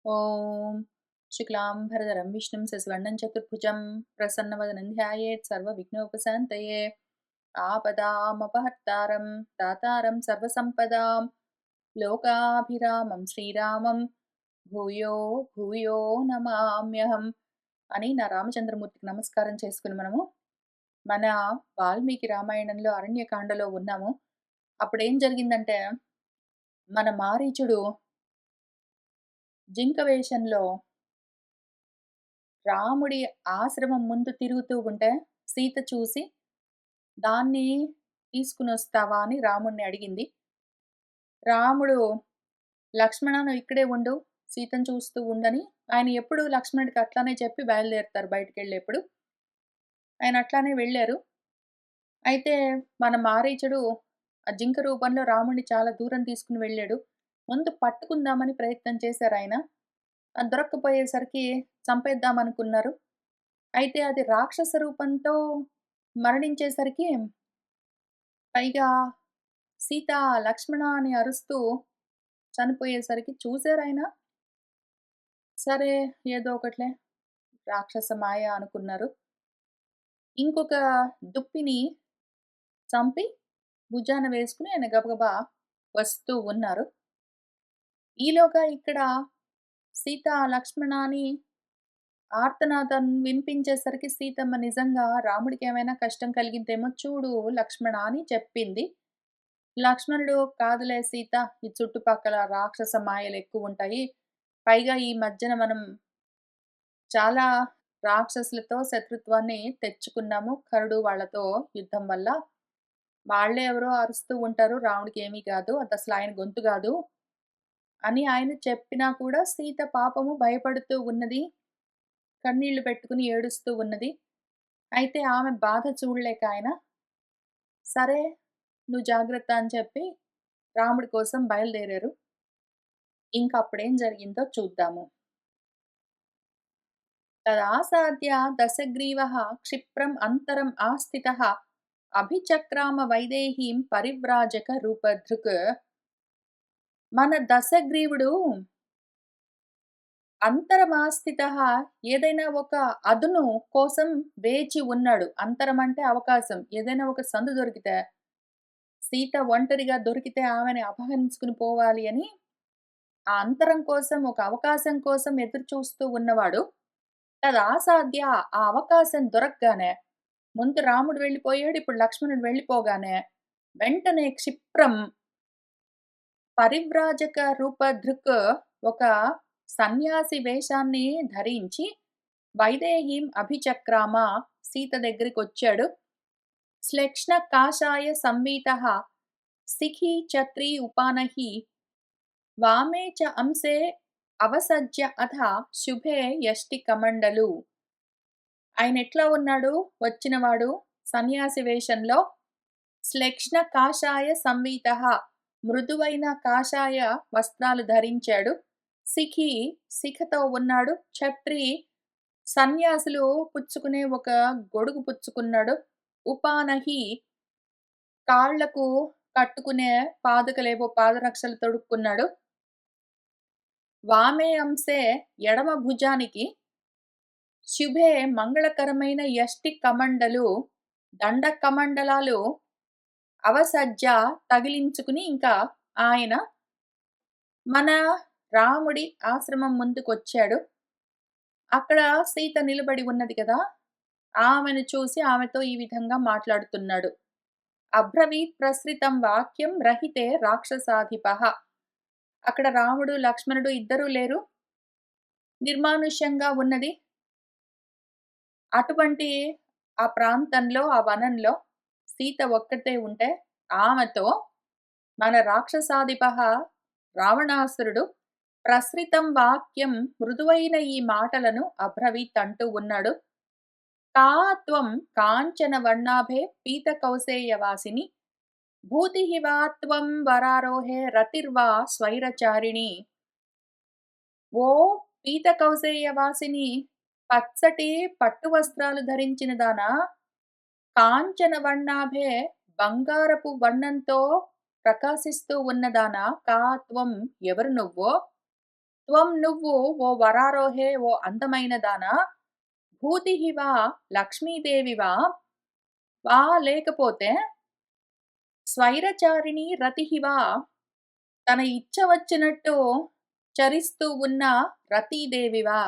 ఓం శుక్లాంబరధరం విష్ణుం శశివర్ణం చతుర్భుజం ప్రసన్నవదనం ధ్యాయేత్ సర్వవిఘ్నోపశాంతయే ఆపదామపహర్తారం దాతారం సర్వసంపదాం లోకాభిరామం శ్రీరామం భూయో భూయో నమామ్యహం అని నా రామచంద్రమూర్తికి నమస్కారం చేసుకుని మనము మన వాల్మీకి రామాయణంలో అరణ్యకాండలో ఉన్నాము. అప్పుడేం జరిగిందంటే మన మారీచుడు జింక వేషంలో రాముడి ఆశ్రమం ముందు తిరుగుతూ ఉంటే సీత చూసి దాన్ని తీసుకునొస్తావా అని రాముడిని అడిగింది. రాముడు లక్ష్మణ నువ్వు ఇక్కడే ఉండు, సీతను చూస్తూ ఉండని ఆయన ఎప్పుడు లక్ష్మణుడికి అట్లానే చెప్పి బయలుదేరుతారు బయటికెళ్ళేప్పుడు. ఆయన అట్లానే వెళ్ళారు. అయితే మన మారీచుడు ఆ జింక రూపంలో రాముడిని చాలా దూరం తీసుకుని వెళ్ళాడు. ముందు పట్టుకుందామని ప్రయత్నం చేశారాయన. అది దొరక్కపోయేసరికి చంపేద్దామనుకున్నారు. అయితే అది రాక్షస రూపంతో మరణించేసరికి పైగా సీత, లక్ష్మణ అని అరుస్తూ చనిపోయేసరికి చూసారాయన. సరే ఏదో ఒకటిలే రాక్షస మాయ అనుకున్నారు. ఇంకొక దుప్పిని చంపి భుజాన వేసుకుని ఆయన గబగబా వస్తూ ఉన్నారు. ఈలోగా ఇక్కడ సీత, లక్ష్మణ అని ఆర్తనాదం వినిపించేసరికి సీతమ్మ నిజంగా రాముడికి ఏమైనా కష్టం కలిగిందేమో చూడు లక్ష్మణ అని చెప్పింది. లక్ష్మణుడు కాదులే సీత, ఈ చుట్టుపక్కల రాక్షస మాయలు ఎక్కువ ఉంటాయి. పైగా ఈ మధ్యన మనం చాలా రాక్షసులతో శత్రుత్వాన్ని తెచ్చుకున్నాము కరుడు వాళ్ళతో యుద్ధం వల్ల. వాళ్ళే ఎవరో అరుస్తూ ఉంటారు. రాముడికి ఏమీ కాదు. అదసలు ఆయన గొంతు కాదు అని ఆయన చెప్పినా కూడా సీత పాపము భయపడుతూ ఉన్నది. కన్నీళ్లు పెట్టుకుని ఏడుస్తూ ఉన్నది. అయితే ఆమె బాధ చూడలేక ఆయన, సరే నువ్వు జాగ్రత్త అని చెప్పి రాముడి కోసం బయలుదేరారు. ఇంకప్పుడేం జరిగిందో చూద్దాము. తదాసాద్య దశగ్రీవః క్షిప్రం అంతరం ఆస్థితః అభిచక్రామ వైదేహీం పరివ్రాజక రూపధృక్. మన దశగ్రీవుడు అంతరమాస్థితః ఏదైనా ఒక అదును కోసం వేచి ఉన్నాడు. అంతరం అంటే అవకాశం. ఏదైనా ఒక సందు దొరికితే, సీత ఒంటరిగా దొరికితే ఆమెని అపహరించుకుని పోవాలి అని ఆ అంతరం కోసం, ఒక అవకాశం కోసం ఎదురు చూస్తూ ఉన్నవాడు. తదాసాద్య ఆ అవకాశం దొరకగానే ముందు రాముడు వెళ్ళిపోయాడు. ఇప్పుడు లక్ష్మణుడు వెళ్ళిపోగానే వెంటనే క్షిప్రం పరివ్రాజక రూపధృక్ ఒక సన్యాసి వేషాన్ని ధరించి వైదేహీం అభిచక్రామ సీత దగ్గరికొచ్చాడు. శ్లేక్ష్ణ కాషాయ సంవీతః శిఖి ఛత్రి ఉపానహి వామే చ అంసే అవసజ్య అథ శుభే యష్టి కమండలు. ఆయన ఎట్లా ఉన్నాడు వచ్చినవాడు సన్యాసి వేషంలో? శ్లేక్ష్ణ కాషాయ సంవీతః మృదువైన కాషాయ వస్త్రాలు ధరించాడు. శిఖి శిఖతో ఉన్నాడు. ఛత్రి సన్యాసులు పుచ్చుకునే ఒక గొడుగు పుచ్చుకున్నాడు. ఉపానహి కాళ్లకు కట్టుకునే పాదుకలేవో పాదరక్షలు తొడుక్కున్నాడు. వామే అంశే ఎడమ భుజానికి శుభే మంగళకరమైన యష్టి కమండలు దండ కమండలాలు అవసజ్జ తగిలించుకుని ఇంకా ఆయన మన రాముడి ఆశ్రమం ముందుకొచ్చాడు. అక్కడ సీత నిలబడి ఉన్నది కదా! ఆమెను చూసి ఆమెతో ఈ విధంగా మాట్లాడుతున్నాడు. అబ్రవీత్ ప్రసృతం వాక్యం రహితే రాక్షసాధిపః. అక్కడ రాముడు, లక్ష్మణుడు ఇద్దరూ లేరు. నిర్మానుష్యంగా ఉన్నది. అటువంటి ఆ ప్రాంతంలో, ఆ వనంలో సీత ఒక్కతే ఉంటే ఆమెతో మన రాక్షసాధిపః రావణాసురుడు ప్రసృతం వాక్యం మృదువైన ఈ మాటలను అబ్రవీత్ అంటూ ఉన్నాడు. కా త్వం కాంచన వర్ణాభే పీత కౌసేయవాసిని భూతిః వా త్వం వరారోహే రతిర్వా స్వైరచారిణి. ఓ పీత కౌసేయవాసిని, పచ్చటి పట్టు వస్త్రాలు ధరించిన దానా, కాంచన వర్ణాభే బంగారపు వర్ణంతో ప్రకాశిస్తూ ఉన్నదానా, కా త్వం ఎవరు నువ్వో, త్వం నువ్వు ఓ వరారోహే ఓ అందమైన దానా భూతిహివా లక్ష్మీదేవివా వా లేకపోతే స్వైరచారిణి రతిహివా తన ఇచ్చ వచ్చినట్టు చరిస్తూ ఉన్న రతీదేవివా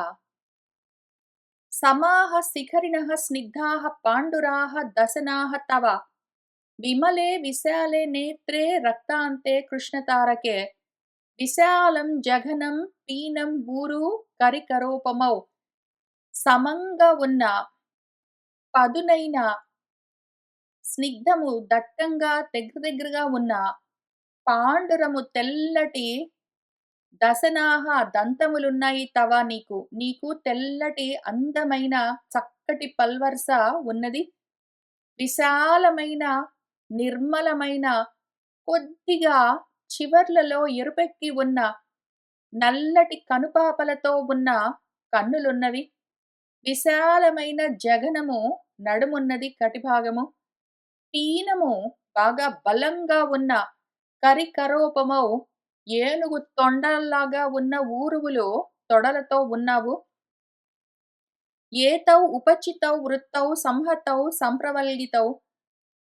సమాః శిఖరిణః స్నిగ్ధాః పాండురాः దశనాः తవ విమలే విశాలే నేత్రే రక్తాంతే కృష్ణతారకే విశాలం జఘనం పీనం ఊరు కరికరోపమౌ సమంగా ఉన్న పదునైన స్నిగ్ధము దట్టంగా దగ్గరగా ఉన్న పాండురము తెల్లటి దశనాహ దంతములున్నాయి తవ నీకు తెల్లటి అందమైన చక్కటి పల్వరస ఉన్నది. విశాలమైన నిర్మలమైన కొద్దిగా చివర్లలో ఎరుపెక్కి ఉన్న నల్లటి కనుపాపలతో ఉన్న కన్నులున్నవి. విశాలమైన జగనము నడుమున్నది కటిభాగము. పీనము బాగా బలంగా ఉన్న కరికరోపమౌ ఏనుగు తొండల్లాగా ఉన్న ఊరువులు తొడలతో ఉన్నావు. ఏతౌ ఉపచితౌ వృత్తౌ సంహతౌ సంప్రవల్గితౌ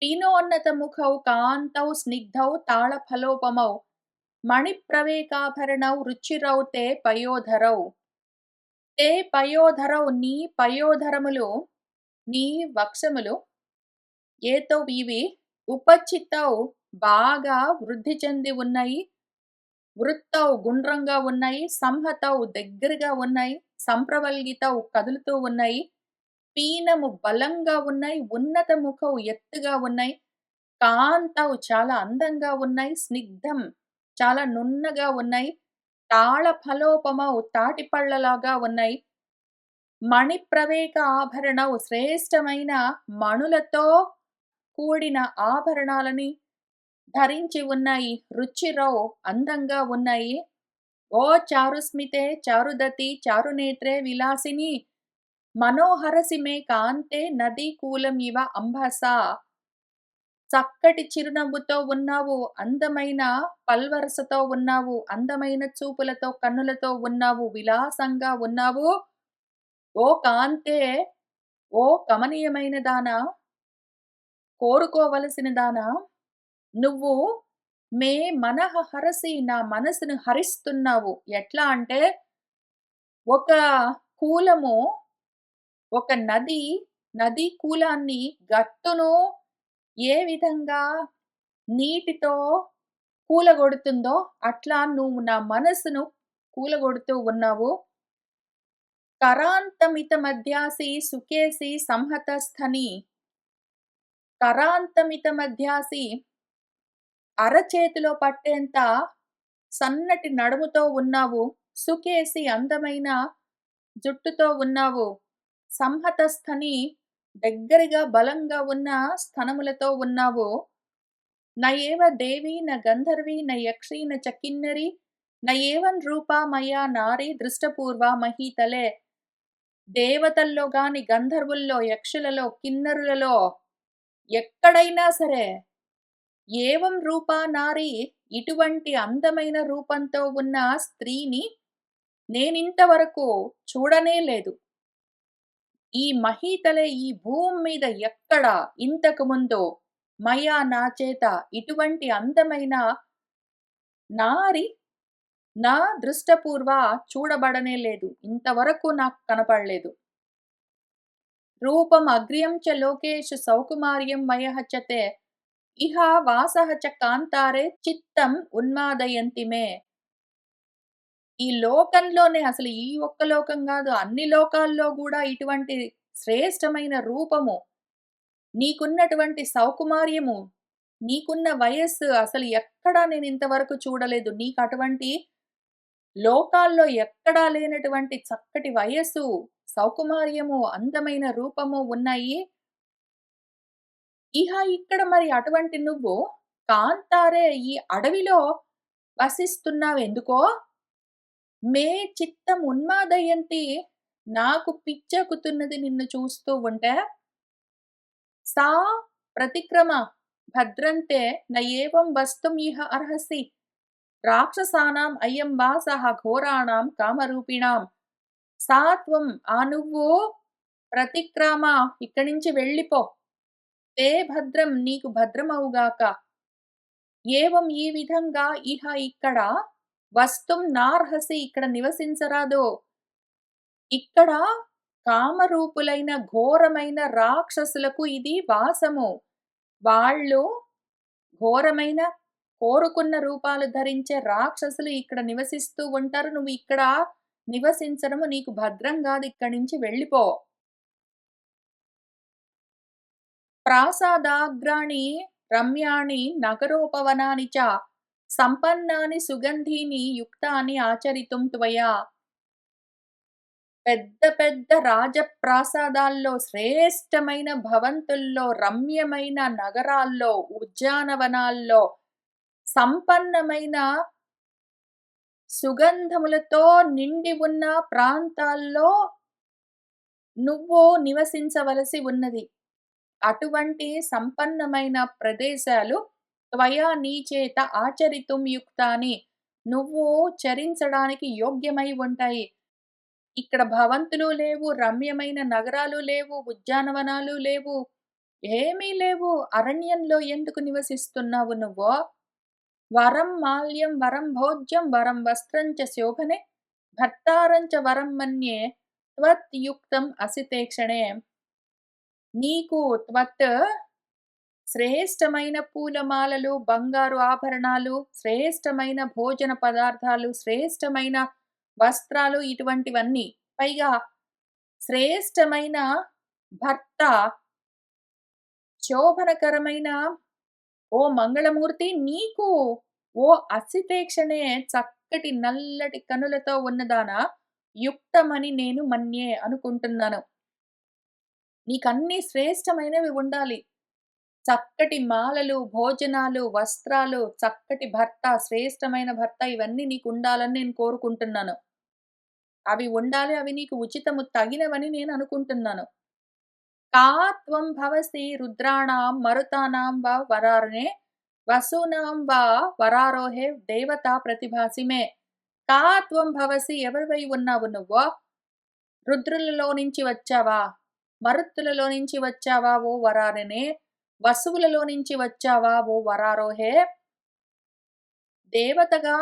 పీనోన్నత ముఖౌ కాంతౌ స్నిగ్ధౌ తాళఫలోపమౌ మణిప్రవేకాభరణౌ రుచిరౌ తే పయోధరౌ తే పయోధరౌ నీ పయోధరములు నీ వక్షములు ఏతో ఇవి ఉపచితౌ బాగా వృద్ధి చెంది ఉన్నాయి. వృత్తౌ గుండ్రంగా ఉన్నాయి. సంహతౌ దగ్గరగా ఉన్నాయి. సంప్రవల్గితౌ కదులుతూ ఉన్నాయి. పీనము బలంగా ఉన్నాయి. ఉన్నత ముఖం ఎత్తుగా ఉన్నాయి. కాంతౌ చాలా అందంగా ఉన్నాయి. స్నిగ్ధం చాలా నున్నగా ఉన్నాయి. తాళ ఫలోపమౌ తాటిపళ్ళలాగా ఉన్నాయి. మణిప్రవేక ఆభరణౌ శ్రేష్టమైన మణులతో కూడిన ఆభరణాలని ధరించి ఉన్నాయి. రుచిరౌ అందంగా ఉన్నాయి. ఓ చారుస్మితే చారుదతి చారునేత్రే విలాసిని మనోహరసి మే కాంతే నదీ కూలం ఇవ అంబసా చక్కటి చిరునవ్వుతో ఉన్నావు. అందమైన పల్వరసతో ఉన్నావు. అందమైన చూపులతో కన్నులతో ఉన్నావు. విలాసంగా ఉన్నావు. ఓ కాంతే ఓ కమనీయమైన దానా కోరుకోవలసిన దానా నువ్వు మే మనః హరసి నా మనసును హరిస్తున్నావు. ఎట్లా అంటే ఒక కూలము ఒక నదీ కూలాన్ని గట్టును ఏ విధంగా నీటితో కూలగొడుతుందో అట్లా నువ్వు నా మనసును కూలగొడుతూ ఉన్నావు. కరాంతమిత మధ్యాసి సుకేసి సంహతస్థని కరాంతమిత మధ్యాసి అరచేతిలో పట్టేంత సన్నటి నడుముతో ఉన్నావు. సుకేసి అందమైన జుట్టుతో ఉన్నావు. సంహతస్థని దగ్గరగా బలంగా ఉన్న స్థనములతో ఉన్నావు. నయేవ దేవి న గంధర్వి న యక్షి న చ కిన్నరి న ఏవన్ రూపా మయా నారీ దృష్టపూర్వ మహీతలే దేవతల్లో గాని గంధర్వుల్లో యక్షులలో కిన్నరులలో ఎక్కడైనా సరే ఏవం రూపా నారీ ఇటువంటి అందమైన రూపంతో ఉన్న స్త్రీని నేనింతవరకు చూడనే లేదు. ఈ మహీతలే ఈ భూమి మీద ఎక్కడ ఇంతకు ముందు మయా నా చేత ఇటువంటి అందమైన నారి నా దృష్టపూర్వ చూడబడనే లేదు. ఇంతవరకు నాకు కనపడలేదు. రూపం అగ్ర్యం చ లోకేషు సౌకుమార్యం మయః చ తే ఇహ వాసః చ కాంతారే చిత్తం ఉన్మాదయంతి మే. ఈ లోకంలోనే అసలు ఈ ఒక్క లోకం కాదు అన్ని లోకాల్లో కూడా ఇటువంటి శ్రేష్టమైన రూపము నీకున్నటువంటి సౌకుమార్యము నీకున్న వయస్సు అసలు ఎక్కడా నేను ఇంతవరకు చూడలేదు. నీకు అటువంటి లోకాల్లో ఎక్కడా లేనటువంటి చక్కటి వయస్సు సౌకుమార్యము అందమైన రూపము ఉన్నాయి. ఇహ ఇక్కడ మరి అటువంటి నువ్వు కాంతారే ఈ అడవిలో వసిస్తున్నావెందుకో? మే చిత్తం ఉన్మాదయంతి నాకు పిచ్చెక్కుతున్నది నిన్ను చూస్తూ ఉంటే. సా ప్రతిక్రమ భద్రంతే న ఏవం వస్తుం ఇహ అర్హసి రాక్షసానాం అయం వాసః ఘోరాణం కామరూపిణాం. సా త్వం నువ్వు ప్రతిక్రామ ఇక్కడి నుంచి వెళ్ళిపో. తే భద్రం నీకు భద్రమవుగాక. ఏవం ఈ విధంగా ఇహ ఇక్కడ వస్తుం నార్హసి ఇక్కడ నివసించరాదు. ఇక్కడ కామరూపులైన ఘోరమైన రాక్షసులకు ఇది వాసము. వాళ్ళు ఘోరమైన కోరుకున్న రూపాలు ధరించే రాక్షసులు ఇక్కడ నివసిస్తూ ఉంటారు. నువ్వు ఇక్కడ నివసించడము నీకు భద్రం గాదు. ఇక్కడి నుంచి వెళ్ళిపో. ప్రాసాదాగ్రాణి రమ్యాణి నగరోపవనాని చ సంపన్నాని సుగంధీని యుక్తాని ఆచరితుం త్వయా. పెద్ద పెద్ద రాజప్రాసాదాల్లో, శ్రేష్టమైన భవంతుల్లో, రమ్యమైన నగరాల్లో, ఉద్యానవనాల్లో, సంపన్నమైన సుగంధములతో నిండి ఉన్న ప్రాంతాల్లో నువ్వు నివసించవలసి ఉన్నది. అటువంటి సంపన్నమైన ప్రదేశాలు త్వయా నీ చేత ఆచరితుం యుక్తాని నువ్వు చరించడానికి యోగ్యమై ఉంటాయి. ఇక్కడ భవంతులు లేవు, రమ్యమైన నగరాలు లేవు, ఉద్యానవనాలు లేవు, ఏమీ లేవు. అరణ్యంలో ఎందుకు నివసిస్తున్నావు నువ్వు? వరం మాల్యం వరం భోజ్యం వరం వస్త్రం చ శోభనే భర్తారం చ వరం మన్యే త్వత్ యుక్తం అసితే క్షణే. నీకు త్వత్ శ్రేష్టమైన పూలమాలలు, బంగారు ఆభరణాలు, శ్రేష్టమైన భోజన పదార్థాలు, శ్రేష్టమైన వస్త్రాలు ఇటువంటివన్నీ. పైగా శ్రేష్టమైన భర్త, శోభనకరమైన ఓ మంగళమూర్తి నీకు. ఓ అసితేక్షణే చక్కటి నల్లటి కనులతో ఉన్నదానా యుక్తమని నేను మన్యే అనుకుంటున్నాను. నీకన్నీ శ్రేష్టమైనవి ఉండాలి. చక్కటి మాలలు, భోజనాలు, వస్త్రాలు, చక్కటి భర్త, శ్రేష్టమైన భర్త ఇవన్నీ నీకుండాలని నేను కోరుకుంటున్నాను. అవి ఉండాలి. అవి నీకు ఉచితము తగినవని నేను అనుకుంటున్నాను. కా త్వం భవసి రుద్రాణాం మరుతానాం వా వరార్ణే వసూనాం వా వరారోహే దేవతా ప్రతిభాసి మే. కా త్వం భవసి ఎవరివై ఉన్నావు నువ్వు? రుద్రులలో నుంచి వచ్చావా? మరుత్తులలో నుంచి వచ్చావా ఓ వరారినే? వసువులలో నుంచి వచ్చావా ఓ వరారోహే? దేవతగా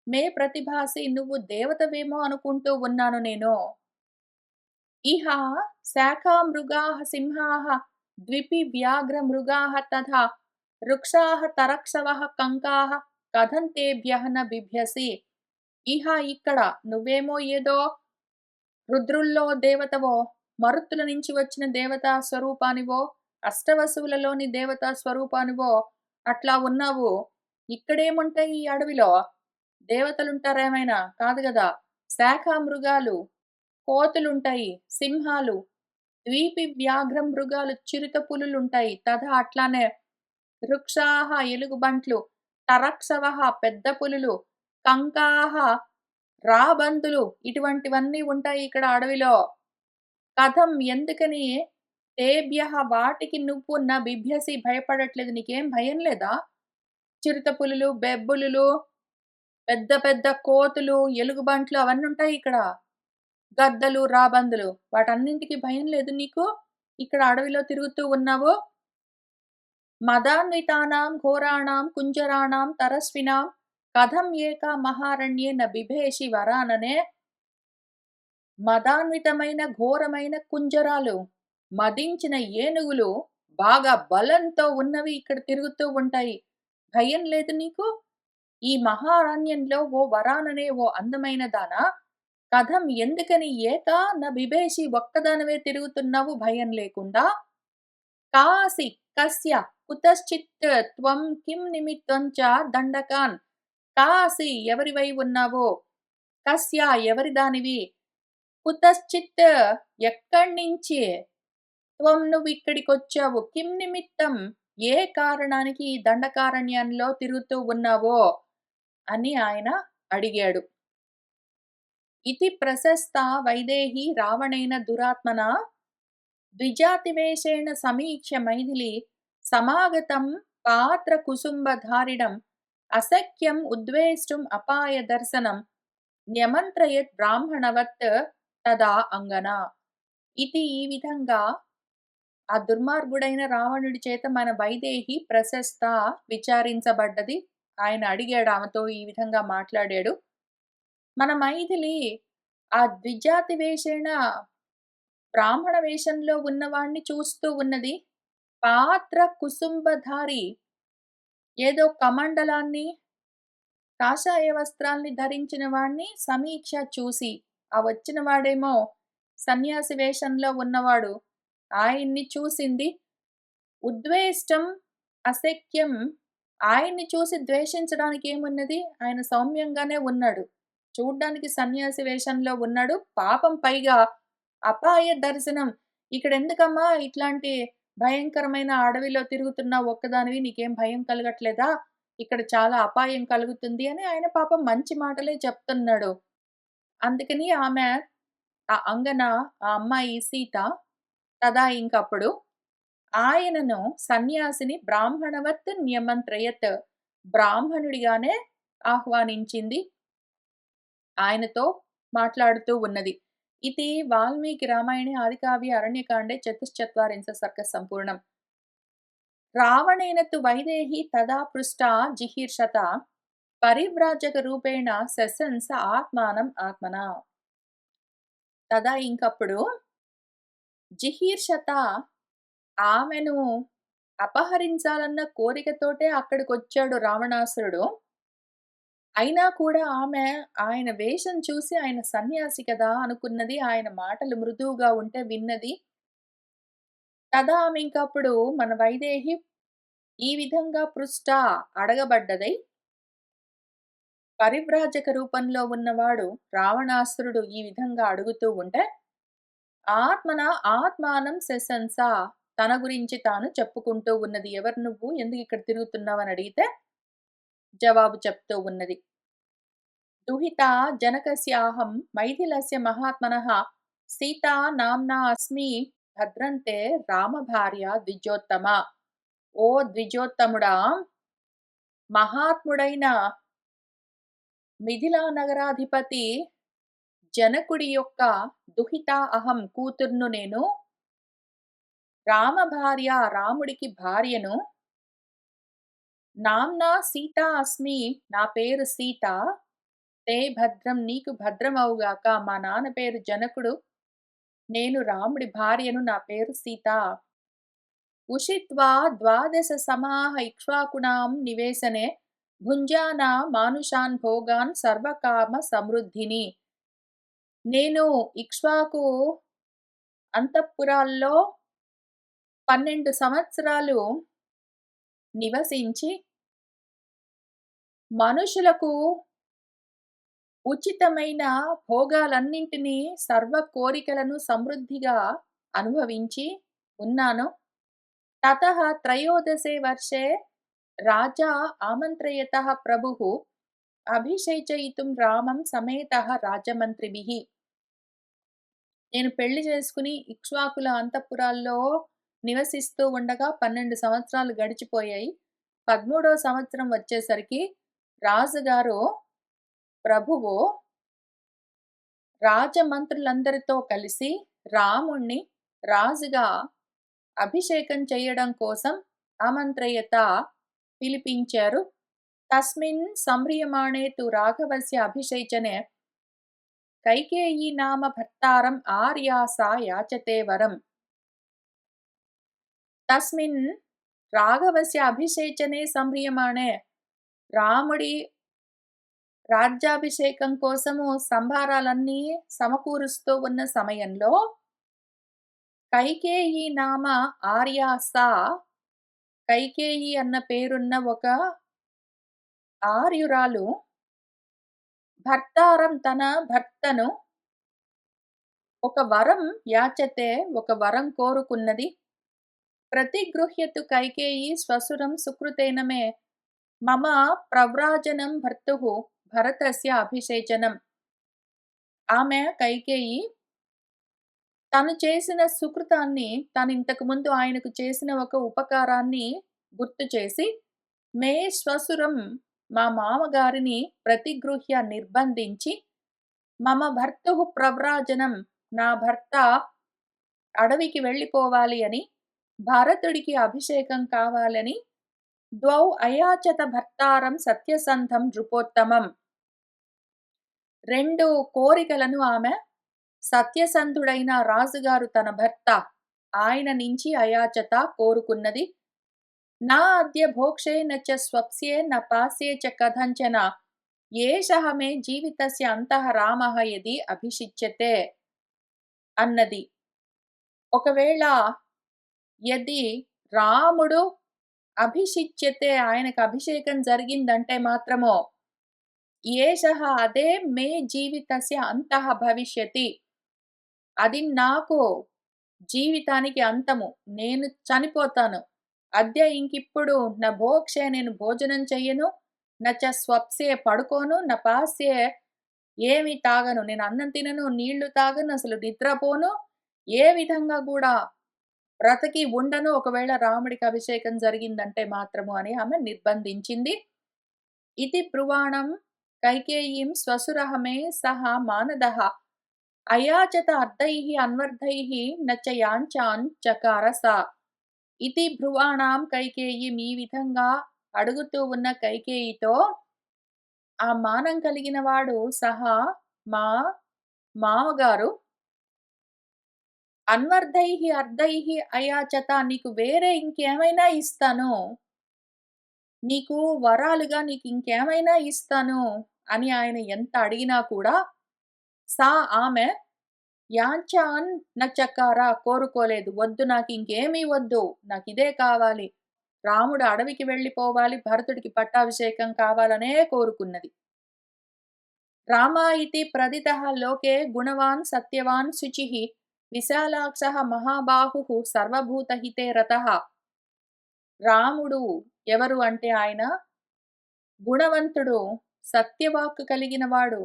మే ప్రతిభాసి నువ్వు దేవతవేమో అనుకుంటూ ఉన్నాను నేను. ఇహ శాఖామృగాః సింహాః ద్విపి వ్యాఘ్రమృగాః తథా వృక్షాః తరక్షవః కంకాః కథం తేభ్యః న బిభ్యసి. ఇహ ఇక్కడ నువ్వేమో ఏదో రుద్రుల్లో దేవతవో, మరుత్తుల నుంచి వచ్చిన దేవతా స్వరూపానివో, అష్టవసువులలోని దేవతా స్వరూపానివో అట్లా ఉన్నావు. ఇక్కడేముంటాయి ఈ అడవిలో? దేవతలుంటారేమైనా? కాదు గదా! శాఖామృగాలు, కోతులుంటాయి, సింహాలు, ద్వీపి వ్యాఘ్ర మృగాలు, చిరుత పులులుంటాయి. తథా అట్లానే వృక్షాః ఎలుగుబంట్లు, తరక్షవః పెద్ద పులులు, కంకాః రాబందులు ఇటువంటివన్నీ ఉంటాయి ఇక్కడ అడవిలో. కథం ఎందుకని తేభ్యః వాటికి నువ్వు న బిభ్యసి భయపడట్లేదు. నీకేం భయం లేదా? చిరుత పులులు, బెబ్బులులు, పెద్ద పెద్ద కోతులు, ఎలుగుబంట్లు అవన్నీ ఉంటాయి ఇక్కడ. గద్దలు, రాబందులు వాటన్నింటికి భయం లేదు నీకు? ఇక్కడ అడవిలో తిరుగుతూ ఉన్నావు. మదాన్వితానాం ఘోరాణాం కుంజరాణాం తరస్వినాం కథం ఏకా మహారణ్యే న బిభేషి వరాననే. మదాన్వితమైన ఘోరమైన కుంజరాలు, మదించిన ఏనుగులు, బాగా బలంతో ఉన్నవి ఇక్కడ తిరుగుతూ ఉంటాయి. భయం లేదు నీకు? ఈ మహారణ్యంలో ఓ వరాననే ఓ అందమైన దానా, కథం ఎందుకని ఏకా న బిభేషి ఒక్కదానవే తిరుగుతున్నావు భయం లేకుండా? కాసి కస్య కుతశ్చిత్ త్వం కిం నిమిత్తం చ దండకాన్. కాసి ఎవరివై ఉన్నావో, కస్య ఎవరి దానివి, కుతశ్చిత్ ఎక్కడి నుంచి, త్వం నువ్వు ఇక్కడికొచ్చావు, కిం నిమిత్తం ఏ కారణానికి ఈ దండకారణ్యంలో తిరుగుతూ ఉన్నావో అని ఆయన అడిగాడు. ఇతి ప్రశస్త వైదేహి రావణేన దురాత్మన ద్విజాతివేషేణ సమీక్ష్య మైథిలి సమాగతం పాత్ర కుసుంబధారిణం అశక్యం ఉద్వేష్టుం అపాయ దర్శనం న్యమంత్రయత్ బ్రాహ్మణవత్ తదా అంగన. ఇది ఈ విధంగా ఆ దుర్మార్గుడైన రావణుడి చేత మన వైదేహి ప్రశస్త విచారించబడ్డది. ఆయన అడిగాడు ఆమెతో ఈ విధంగా మాట్లాడాడు. మన మైథిలి ఆ ద్విజాతి వేషేణ బ్రాహ్మణ వేషంలో ఉన్నవాణ్ణి చూస్తూ ఉన్నది. పాత్ర కుసుంభధారి ఏదో కమండలాన్ని, కాషాయ వస్త్రాల్ని ధరించిన వాణ్ణి సమీక్ష చూసి, ఆ వచ్చిన వాడేమో సన్యాసి వేషంలో ఉన్నవాడు. ఆయన్ని చూసింది. ఉద్వేష్టం అశక్యం, ఆయన్ని చూసి ద్వేషించడానికి ఏమున్నది? ఆయన సౌమ్యంగానే ఉన్నాడు. చూడ్డానికి సన్యాసి వేషంలో ఉన్నాడు. పాపం పైగా అపాయ దర్శనం. ఇక్కడెందుకమ్మా ఇట్లాంటి భయంకరమైన అడవిలో తిరుగుతున్నావు ఒక్కదానివి, నీకేం భయం కలగట్లేదా? ఇక్కడ చాలా అపాయం కలుగుతుంది అని ఆయన పాపం మంచి మాటలే చెప్తున్నాడు. అందుకని ఆమె ఆ అంగన, ఆ అమ్మాయి సీత తదా ఇంకప్పుడు ఆయనను సన్యాసిని బ్రాహ్మణవత్ న్యమంత్రయత్, బ్రాహ్మణుడిగానే ఆహ్వానించింది. ఆయనతో మాట్లాడుతూ ఉన్నది. ఇది వాల్మీకి రామాయణే ఆదికావ్యే అరణ్యకాండే చతుశ్చత్వారింశ సర్గ సంపూర్ణం. రావణేన తు వైదేహి తదా పృష్టా జిహీర్షత పరివ్రాజక రూపేణ శశంస ఆత్మానం ఆత్మనా. తదా ఇంకప్పుడు జిహీర్షత, ఆమెను అపహరించాలన్న కోరికతోటే అక్కడికొచ్చాడు రావణాసురుడు. అయినా కూడా ఆమె ఆయన వేషం చూసి ఆయన సన్యాసి కదా అనుకున్నది. ఆయన మాటలు మృదువుగా ఉంటే విన్నది. తదా ఆమె ఇంకప్పుడు మన వైదేహి ఈ విధంగా పృష్ట అడగబడ్డదై, పరివ్రాజక రూపంలో ఉన్నవాడు రావణాసురుడు ఈ విధంగా అడుగుతూ ఉంటే, ఆత్మన ఆత్మానం శశంస, తన గురించి తాను చెప్పుకుంటూ ఉన్నది. ఎవరు నువ్వు? ఎందుకు ఇక్కడ తిరుగుతున్నావని అడిగితే జవాబు చెప్తూ ఉన్నది. దుహితా జనకస్యాహం మైథిలస్య మహాత్మనః సీతా నామ్నా అస్మి భద్రంతే రామభార్య ద్విజోత్తమ. ఓ ద్విజోత్తముడా, మహాత్ముడైన మిథిలా నగరాధిపతి జనకుడి యొక్క దుహిత అహం, కూతుర్ను నేను, రామ భార్య, రాముడికి భార్యను, నామ్నా సీతా అస్మి, నా పేరు సీత, తే భద్రం, నీకు భద్రమవుగాక, మా నాన్న పేరు జనకుడు, నేను రాముడి భార్యను, నా పేరు సీత. ఉషిత్వా ద్వాదశ సమాహ ఇక్ష్వాకుణాం నివేశనే భుంజానా మానుషాన్ భోగాన్ సర్వకామ సమృద్ధిని. నేను ఇక్ష్వాకు అంతఃపురాల్లో 12 సంవత్సరాలు నివసించి మనుషులకు ఉచితమైన భోగాలన్నింటినీ, సర్వ కోరికలను సమృద్ధిగా అనుభవించి ఉన్నాను. తతః త్రయోదశే వర్షే రాజా ఆమంత్రయతః ప్రభుః అభిషేచయితుం రామం సమేతః రాజమంత్రిభిః. నేను పెళ్లి చేసుకుని ఇక్ష్వాకుల అంతఃపురాల్లో నివసిస్తూ ఉండగా 12 సంవత్సరాలు గడిచిపోయాయి. 13వ సంవత్సరం వచ్చేసరికి రాజుగారు, ప్రభువు రాజమంత్రులందరితో కలిసి రాముణ్ణి రాజుగా అభిషేకం చేయడం కోసం ఆమంత్రయత పిలిపించారు. తస్మిన్ సంమ్రియమాణే తు రాఘవస్య అభిషేచనే కైకేయీ నామ భర్తారం ఆర్యాసా యాచతే వరం. తస్మిన్ రాఘవస్య అభిషేచనే సంమ్రియమాణే, రాముడి రాజ్యాభిషేకం కోసము సంభారాలన్నీ సమకూరుస్తూ ఉన్న సమయంలో కైకేయీ నామ ఆర్యాస, కైకేయి అన్న పేరున్న ఒక ఆర్యురాలు భర్తారం, తన భర్తను ఒక వరం యాచతే, ఒక వరం కోరుకున్నది. ప్రతిగృహ్యతు కైకేయి స్వసురం సుకృతేన మే మమ ప్రవ్రాజనం భర్తుః భరతస్య అభిషేచనం. ఆమె కైకేయి తను చేసిన సుకృతాన్ని, తను ఇంతకు ముందు ఆయనకు చేసిన ఒక ఉపకారాన్ని గుర్తు చేసి, మే శ్వశురం, మా మామగారిని ప్రతిగృహ్య నిర్బంధించి మమ భర్తుః ప్రవ్రాజనం, నా భర్త అడవికి వెళ్ళిపోవాలి అని, భరతుడికి అభిషేకం కావాలని ద్వౌ అయాచత భర్తారం సత్యసంధం నృపోత్తమం. 2 కోరికలను ఆమె సత్యసంధుడైన రాజుగారు తన భర్త ఆయన నుంచి అయాచత కోరుకున్నది. నా అద్య భోక్షే నచ స్వప్స్యే న పాస్యే చ కథంచన ఏషః మే జీవితస్య అంతః రామః యది అభిషిచ్యతే అన్నది. ఒకవేళ యది రాముడు అభిషిచ్యతే ఆయనకు అభిషేకం జరిగిందంటే మాత్రము ఏషః అదే మే జీవితస్య అంతః భవిష్యతి, అది నాకు జీవితానికి అంతము, నేను చనిపోతాను. అద్య ఇంకిప్పుడు న భోక్షే నేను భోజనం చెయ్యను, నచ స్వప్సే పడుకోను, న పాస్యే ఏమి తాగను, నేను అన్నం తినను, నీళ్లు తాగను, అసలు నిద్రపోను, ఏ విధంగా కూడా బ్రతికి ఉండను ఒకవేళ రాముడికి అభిషేకం జరిగిందంటే మాత్రము అని ఆమె నిర్బంధించింది. ఇది బ్రువాణం కైకేయీం శ్వశురః మే సహ మానదః అయాచత అర్ధైః అన్వర్థైః నచ యాంచాన్ చకార సా. ఇది బ్రువాణాం కైకేయీం, ఈ విధంగా అడుగుతూ ఉన్న కైకేయితో ఆ మానం కలిగిన వాడు సహా మా మామగారు అన్వర్ధైః అర్ధైః అయాచత, నీకు వేరే ఇంకేమైనా ఇస్తాను, నీకు వరాలుగా నీకు ఇంకేమైనా ఇస్తాను అని ఆయన ఎంత అడిగినా కూడా సా ఆమె యాంచాన్ నచకార కోరుకోలేదు. వద్దు, నాకు ఇంకేమీ వద్దు, నాకు ఇదే కావాలి, రాముడు అడవికి వెళ్ళిపోవాలి, భరతుడికి పట్టాభిషేకం కావాలనే కోరుకున్నది. రామా ఇతి ప్రదితః లోకే గుణవాన్ సత్యవాన్ శుచిః విశాలాక్షః మహాబాహుః సర్వభూతహితే రతః. రాముడు ఎవరు అంటే ఆయన గుణవంతుడు, సత్యవాక్కు కలిగిన వాడు,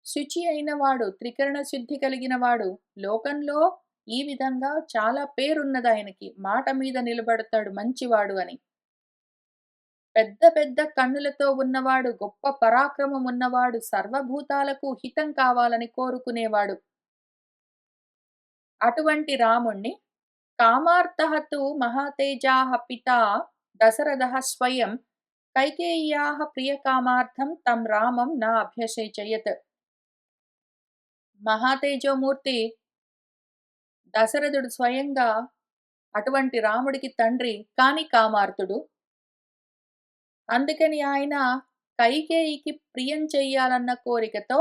శుచి అయిన వాడు, త్రికరణ శుద్ధి కలిగిన వాడు. లోకంలో ఈ విధంగా చాలా పేరున్నది ఆయనకి, మాట మీద నిలబడతాడు, మంచివాడు అని. పెద్ద పెద్ద కన్నులతో ఉన్నవాడు, గొప్ప పరాక్రమం ఉన్నవాడు, సర్వభూతాలకు హితం కావాలని కోరుకునేవాడు. అటువంటి రాముణ్ణి కామార్తః తు మహాతేజాః పితా దశరథః స్వయం కైకేయ్యాః ప్రియకామార్థం తం రామం న అభ్యషేచయత్. మహాతేజోమూర్తి దశరథుడు స్వయంగా అటువంటి రాముడికి తండ్రి, కాని కామార్తుడు. అందుకని ఆయన కైకేయికి ప్రియం చెయ్యాలన్న కోరికతో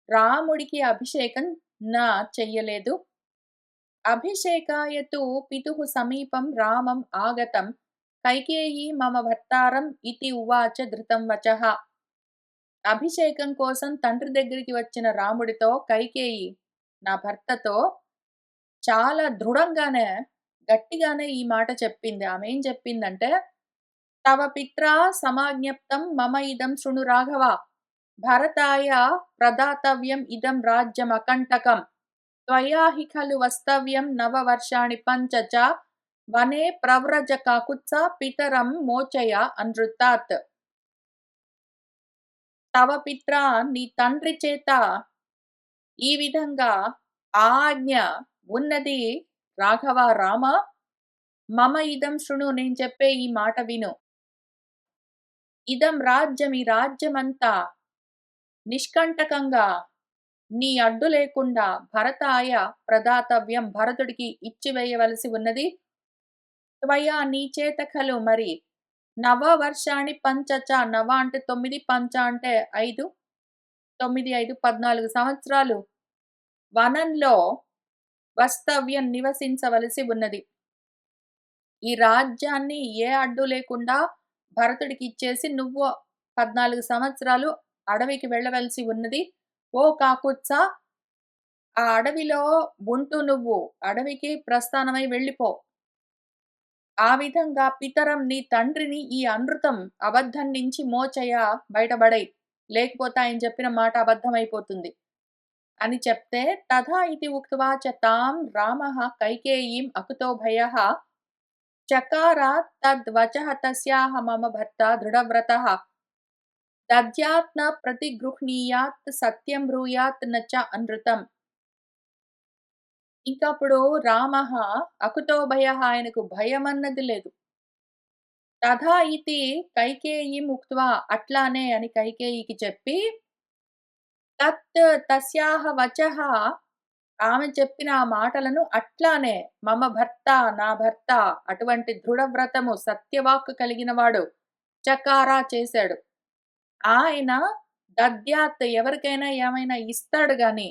రాముడికి అభిషేకం చెయ్యలేదు. అభిషేకాయ తు పితుః సమీపం రామం ఆగతం కైకేయీ మమ భర్తారం ఇతి ఉవాచ ధృతం వచః. అభిషేకం కోసం తండ్రి దగ్గరికి వచ్చిన రాముడితో కైకేయి నా భర్తతో చాలా దృఢంగానే గట్టిగానే ఈ మాట చెప్పింది. ఆమె ఏం చెప్పిందంటే, తవ పిత్రా సమాజ్ఞప్తం మమ ఇదం శృణు రాఘవ భరతాయ ప్రదాతవ్యం ఇదం రాజ్యం అకంటకం త్వయా హి ఖలు వస్తవ్యం నవ వర్షాణి పంచ చ వనే ప్రవ్రజ కాకుత్స పితరం మోచయ అనృతాత్. తవ పిత్ర, నీ తండ్రి చేత ఈ విధంగా ఆజ్ఞ ఉన్నది రాఘవ రామ. మమ ఇదం శృణు, నేను చెప్పే ఈ మాట విను. ఇదం రాజ్యం, ఈ రాజ్యమంతా నిష్కంటకంగా నీ అడ్డు లేకుండా భరతాయ ప్రదాతవ్యం, భరతుడికి ఇచ్చివేయవలసి ఉన్నది. త్వయా, నీ చేత ఖలు మరి నవ వర్షాణి పంచచ, నవ అంటే 9, పంచ అంటే 5, 9, 5, 14 సంవత్సరాలు వనంలో వస్తవ్యం నివసించవలసి ఉన్నది. ఈ రాజ్యాన్ని ఏ అడ్డు లేకుండా భరతుడికి ఇచ్చేసి నువ్వు 14 సంవత్సరాలు అడవికి వెళ్ళవలసి ఉన్నది. ఓ కాకుత్స, ఆ అడవిలో ఉంటూ నువ్వు అడవికి ప్రస్థానమై వెళ్ళిపో. ఆ విధంగా పితరం, నీ తండ్రిని ఈ అనృతం అబద్ధం నుంచి మోచయ బయటపడై, లేకపోతే ఆయన చెప్పిన మాట అబద్ధమైపోతుంది అని చెప్తే, తథా ఇది ఉక్త్వా చ తాం రామః కైకేయీం అకుతో భయః చకార తద్వచః తస్యాహ మమ భర్త దృఢవ్రతః దద్యాత్ న ప్రతిగృహ్ణీయాత్ సత్యం బ్రూయాత్ న చ అనృతం. ఇంకప్పుడు రామః అకుతో భయః ఆయనకు భయమన్నది లేదు. తథా ఇతి కైకేయీం ఉక్త్వా అట్లానే అని కైకేయికి చెప్పి తత్ తస్యాహ వచః ఆమె చెప్పిన ఆ మాటలను అట్లానే మమ భర్త నా భర్త అటువంటి దృఢవ్రతము సత్యవాక్కు కలిగినవాడు చకారా చేశాడు. ఆయన దద్యాత్ ఎవరికైనా ఏమైనా ఇస్తాడు గాని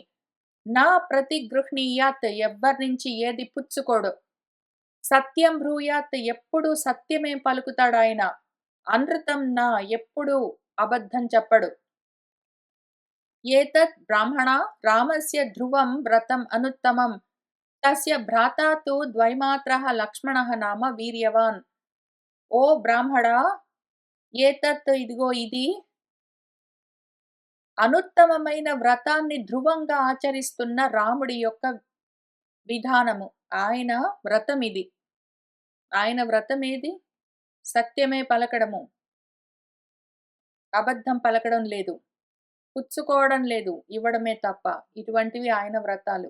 నా ప్రతిగృహ్ణీయాత్ ఎవ్వరి నుంచి ఏది పుచ్చుకోడు. సత్యం బ్రూయాత్ ఎప్పుడూ సత్యమే పలుకుతాడాయన. అనృతం నా ఎప్పుడూ అబద్ధం చెప్పడు. ఏతత్ బ్రాహ్మణ రామస్య ధ్రువం వ్రతం అనుత్తమం. తస్య భ్రాతా తు ద్వైమాత్రః లక్ష్మణః నామ వీర్యవాన్. ఓ బ్రాహ్మడా, ఏతత్ ఇదిగో ఇది అనుత్తమమైన వ్రతాన్ని ధ్రువంగా ఆచరిస్తున్న రాముడి యొక్క విధానము. ఆయన వ్రతమిది. ఆయన వ్రతమేది? సత్యమే పలకడము. అబద్ధం పలకడం లేదు. పుచ్చుకోవడం లేదు. ఇవ్వడమే తప్ప. ఇటువంటివి ఆయన వ్రతాలు.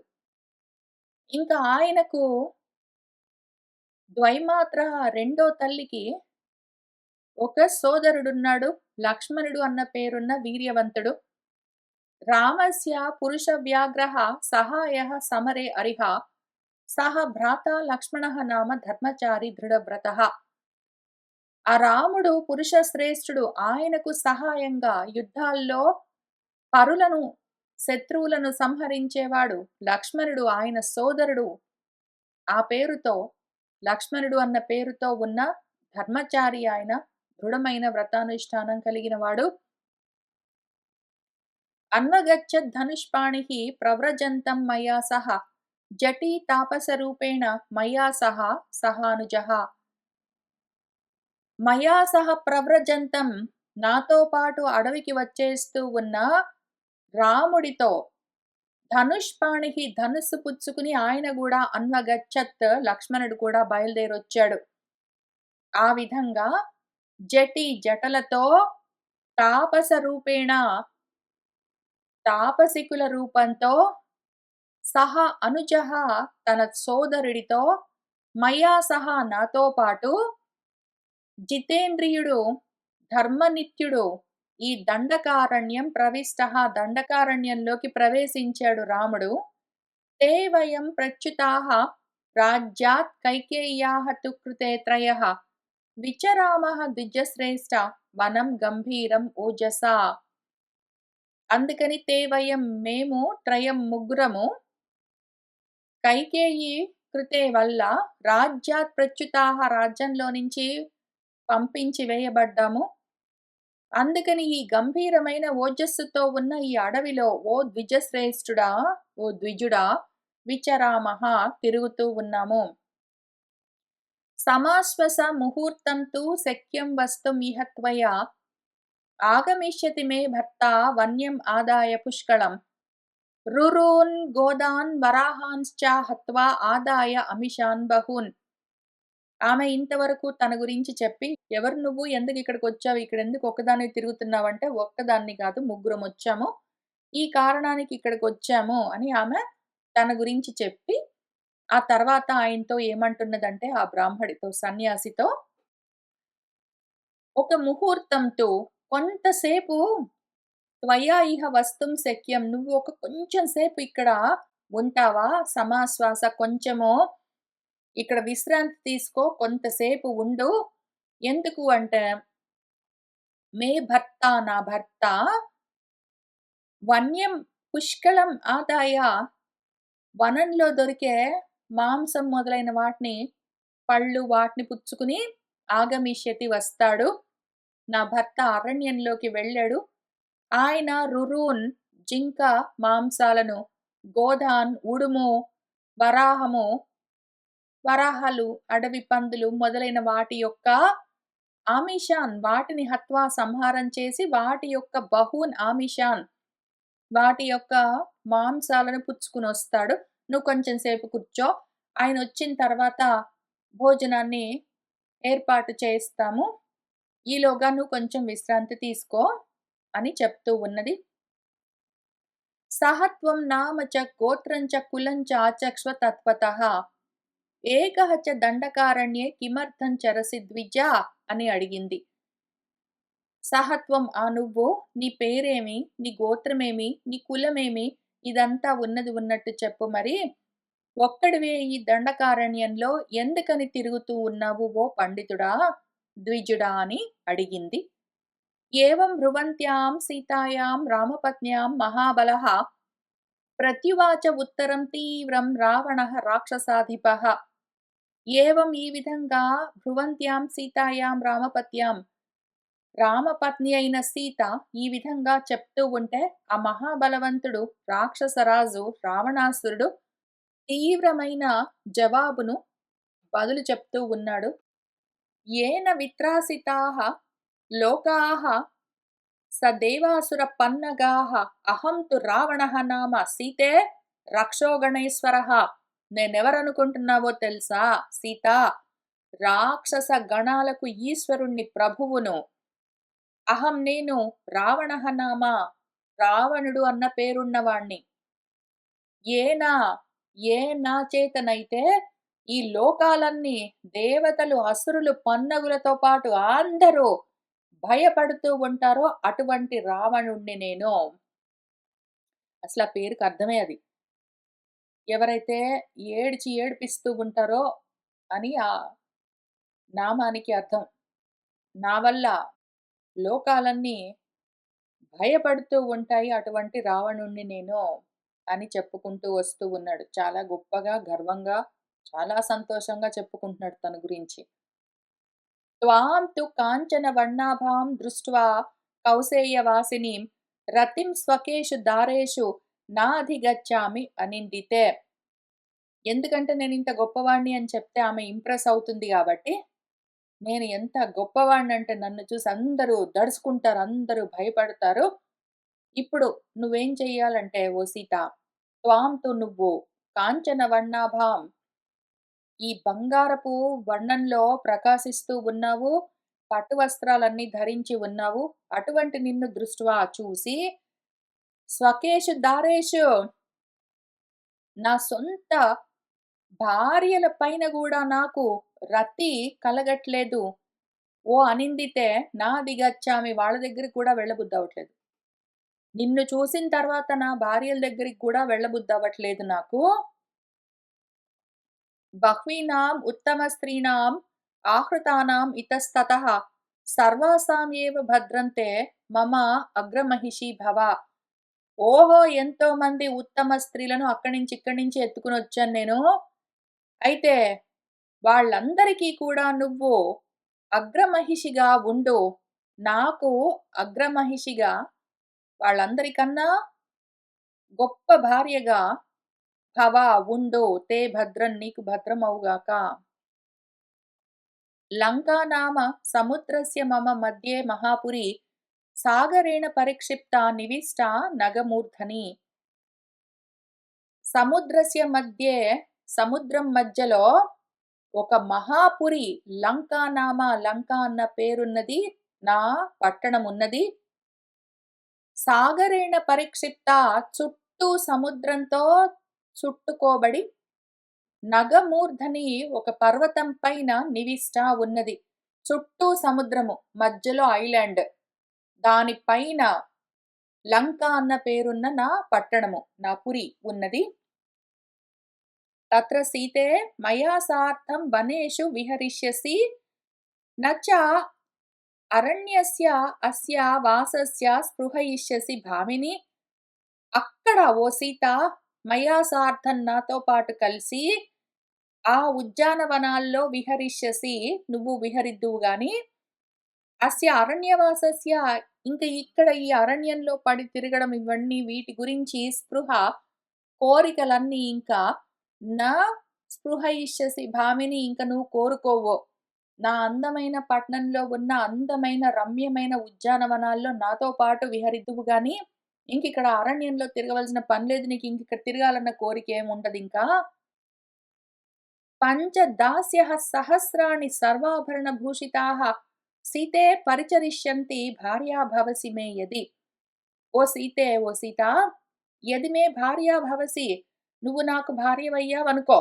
ఇంకా ఆయనకు ద్వైమాత్ర రెండో తల్లికి ఒక సోదరుడున్నాడు. లక్ష్మణుడు అన్న పేరున్న వీర్యవంతుడు. రామస్య పురుష వ్యాఘ్రః సహాయః సమరే అరిహ సహ భ్రాతా లక్ష్మణః నామ ధర్మచారి దృఢవ్రతః. ఆ రాముడు పురుష శ్రేష్ఠుడు. ఆయనకు సహాయంగా యుద్ధాల్లో పరులను శత్రువులను సంహరించేవాడు లక్ష్మణుడు ఆయన సోదరుడు. ఆ పేరుతో లక్ష్మణుడు అన్న పేరుతో ఉన్న ధర్మచారి ఆయన దృఢమైన వ్రతానుష్ఠానం కలిగినవాడు. అన్వగచ్చద్ ధనుష్పాణిః ప్రవ్రజంతం మయా సహ జటీ తాపసరూపేణ మయా సహ సహానుజః. మయా సహ ప్రవ్రజంతం నాతో పాటు అడవికి వచ్చేస్తూ ఉన్న రాముడితో ధనుష్పాణిః ధనుస్సు పుచ్చుకుని ఆయన కూడా అన్వగచ్చత్ లక్ష్మణుడు కూడా బయలుదేరొచ్చాడు. ఆ విధంగా జటి జటలతో తాపస రూపేణ తాపసికుల రూపంతో సహ అనుజః తన సోదరుడితో మయా సహా నాతో పాటు జితేంద్రియుడు ధర్మనిత్యుడు ఈ దండకారణ్యం ప్రవిష్టః దండకారణ్యంలోకి ప్రవేశించాడు రాముడు. తే వయం ప్రచ్యుతాః రాజ్యాత్ కైకేయ్యాః తు కృతే త్రయః విచరామః ద్విజశ్రేష్ఠ వనం గంభీరం ఓజసా. అందుకని తే వయం మేము త్రయం ముగ్గురము కైకేయి కృతే వల్ల రాజ్యాత్ ప్రచ్యుతాః రాజ్యంలో నుంచి పంపించి వేయబడ్డాము. అందుకని ఈ గంభీరమైన ఓజస్సుతో ఉన్న ఈ అడవిలో ఓ ద్విజశ్రేష్ఠుడా ఓ ద్విజుడా విచరామః తిరుగుతూ ఉన్నాము. సమాశ్వస ముహూర్తం తు శక్యం వస్తుం ఇహ త్వయా ఆగమిష్యతి మే భర్త వన్యం ఆదాయ పుష్కళం రురూన్ గోదాన్ వరాహాంశ్చ హత్వా ఆదాయ అమిషాన్ బహూన్. ఆమె ఇంతవరకు తన గురించి చెప్పి, ఎవరు నువ్వు, ఎందుకు ఇక్కడికి వచ్చావు, ఇక్కడ ఎందుకు ఒక్కదానివి తిరుగుతున్నావంటే, ఒక్కదాన్ని కాదు ముగ్గురం వచ్చాము, ఈ కారణానికి ఇక్కడికి వచ్చాము అని ఆమె తన గురించి చెప్పి, ఆ తర్వాత ఆయనతో ఏమంటున్నదంటే ఆ బ్రాహ్మడితో సన్యాసితో ఒక ముహూర్తంతో కొంతసేపు త్వయా ఇహ వస్తుం శక్యం నువ్వు ఒక కొంచెం సేపు ఇక్కడ ఉంటావా, సమాశ్వాస కొంచెము ఇక్కడ విశ్రాంతి తీసుకో, కొంతసేపు ఉండు. ఎందుకు అంటే మే భర్త నా భర్త వన్యం పుష్కళం ఆదాయ వనంలో దొరికే మాంసం మొదలైన వాటిని పళ్ళు వాటిని పుచ్చుకుని ఆగమిష్యతి వస్తాడు. నా భర్త అరణ్యంలోకి వెళ్ళాడు. ఆయన రురూన్ జింక మాంసాలను, గోధాన్ ఉడుము, వరాహము వరాహాలు అడవి పందులు మొదలైన వాటి యొక్క ఆమిషాన్ వాటిని హత్వా సంహారం చేసి వాటి యొక్క బహూన్ ఆమిషాన్ వాటి యొక్క మాంసాలను పుచ్చుకుని వస్తాడు. నువ్వు కొంచెం సేపు కూర్చో, ఆయన వచ్చిన తర్వాత భోజనాన్ని ఏర్పాటు చేస్తాము. ఈలోగా నువ్వు కొంచెం విశ్రాంతి తీసుకో అని చెప్తూ ఉన్నది. సహ త్వం నామ చ గోత్రం చ కులం చ ఆచక్ష్వ తత్వతః ఏకః చ దండకారణ్యే కిమర్థం చరసి ద్విజా అని అడిగింది. సహత్వం నువ్వు, నీ పేరేమి, నీ గోత్రమేమి, నీ కులమేమి, ఇదంతా ఉన్నది ఉన్నట్టు చెప్పు మరి. ఒక్కడివే ఈ దండకారణ్యంలో ఎందుకని తిరుగుతూ ఉన్నావు ఓ పండితుడా, ద్విజుడా అని అడిగింది. ఏవం బ్రువంత్యాం సీతాయాం రామపత్న్యాం మహాబలః ప్రత్యువాచ ఉత్తరం తీవ్రం రావణః రాక్షసాధిపః. ఏవం ఈ విధంగా బ్రువంత్యాం సీతాయాం రామపత్యాం, రామపత్ని అయిన సీత ఈ విధంగా చెప్తూ ఉంటే ఆ మహాబలవంతుడు రాక్షసరాజు రావణాసురుడు తీవ్రమైన జవాబును బదులు చెప్తూ ఉన్నాడు. ఏన విత్రాసితాః లోకాః స దేవాసుర పన్నగాః అహం తు రావణః నామ సీతే రక్షోగణేశ్వరః. నేనెవరనుకుంటున్నావో తెలుసా సీత, రాక్షస గణాలకు ఈశ్వరుణ్ణి, ప్రభువును. అహం నేను రావణః నామ, రావణుడు అన్న పేరున్నవాణ్ణి. ఏనా ఏ నా చేతనైతే ఈ లోకాలన్నీ దేవతలు అసురులు పన్నగులతో పాటు అందరూ భయపడుతూ ఉంటారో అటువంటి రావణుణ్ణి నేను. అసలు ఆ పేరుకి అర్థమే అది. ఎవరైతే ఏడ్చి ఏడిపిస్తూ ఉంటారో అని ఆ నామానికి అర్థం. నా వల్ల లోకాలన్నీ భయపడుతూ ఉంటాయి అటువంటి రావణుణ్ణి నేను అని చెప్పుకుంటూ వస్తూ ఉన్నాడు. చాలా గొప్పగా, గర్వంగా, చాలా సంతోషంగా చెప్పుకుంటున్నాడు తన గురించి. త్వాం తు కాంచన వర్ణాభాం దృష్ట్వా కౌసేయవాసినీం రతిం స్వకేషు దారేషు నాధిగచ్చామి అనిందితే. ఎందుకంటే నేను ఇంత గొప్పవాణ్ణి అని చెప్తే ఆమె ఇంప్రెస్ అవుతుంది కాబట్టి, నేను ఎంత గొప్పవాణ్ణి అంటే నన్ను చూసి అందరూ దడుచుకుంటారు, అందరూ భయపడతారు. ఇప్పుడు నువ్వేం చెయ్యాలంటే ఓ సీత, త్వాం తు నువ్వు కాంచన వర్ణాభాం, ఈ బంగారపు వర్ణంలో ప్రకాశిస్తూ ఉన్నావు, పట్టు వస్త్రాలన్నీ ధరించి ఉన్నావు. అటువంటి నిన్ను దృష్ట్వా చూసి, స్వకేషు దారేషు, నా సొంత భార్యల పైన గూడా నాకు రతి కలగట్లేదు. ఓ అనిందితే నా దిగచ్చామి, వాళ్ళ దగ్గరికి కూడా వెళ్ళబుద్దవ్వట్లేదు. నిన్ను చూసిన తర్వాత నా భార్యల దగ్గరికి కూడా వెళ్ళబుద్దవ్వట్లేదు నాకు. బహ్వీనాం ఉత్తమ స్త్రీణాం ఆహృతానాం ఇతస్తతః సర్వాసాం ఏవ భద్రంతే మమ అగ్రమహిషి భవ. ఓహో! ఎంతో మంది ఉత్తమ స్త్రీలను అక్కడి నుంచి ఇక్కడి నుంచి ఎత్తుకొని వచ్చాను నేను. అయితే వాళ్ళందరికీ కూడా నువ్వు అగ్రమహిషిగా ఉండు. నాకు అగ్రమహిషిగా, వాళ్ళందరికన్నా గొప్ప భార్యగా భవ ఉండు. తే భద్రం, నీకు భద్రమవుగాక. లంకా నామ సముద్రస్య మమ మధ్యే మహాపురి సాగరేణ పరిక్షిప్తా నివిష్టా నగమూర్ధని. సముద్రస్య మధ్యే, సముద్రం మధ్యలో ఒక మహాపురి, లంకా నామ, లంక అన్న పేరున్నది, నా పట్టణం ఉన్నది. సాగరేణ పరిక్షిప్త, చుట్టూ సముద్రంతో చుట్టుకోబడి, నగమూర్ధని ఒక పర్వతం పైన నివిష్ట ఉన్నది. చుట్టూ సముద్రము, మధ్యలో ఐలాండ్, దానిపైన లంక అన్న పేరున్న నా పట్టణము, నా పురి ఉన్నది. తత్ర సీతే మయా సార్థం వనేషు విహరిష్యసి నచ అరణ్యస్య అస్య వాసస్య స్పృహయిష్యసి భామిని. అక్కడ ఓ సీత, మయా సార్థం నాతో పాటు కలిసి ఆ ఉద్యానవనాల్లో విహరిష్యసి, నువ్వు విహరిద్దువు గాని, అస్య అరణ్యవాసస్య, ఇంక ఇక్కడ ఈ అరణ్యంలో పడి తిరగడం ఇవన్నీ వీటి గురించి స్పృహ, కోరికలన్నీ ఇంకా నా స్పృహయిష్యసి భామిని, ఇంక నువ్వు కోరుకోవో. నా అందమైన పట్టణంలో ఉన్న అందమైన రమ్యమైన ఉద్యానవనాల్లో నాతో పాటు విహరిద్దువు గాని, ఇంకిక్కడ అరణ్యంలో తిరగవలసిన పని లేదు నీకు. ఇంకిక్కడ తిరగాలన్న కోరిక ఏముండదు ఇంకా. పంచదాస్యః సహస్రాణి సర్వాభరణభూషితాః సీతే పరిచరిష్యంతి భార్యా భవసి మే యది. ఓ సీతే, ఓ సీత, యది మే భార్యా భవసి, నువ్వు నాకు భార్యవయ్యావనుకో.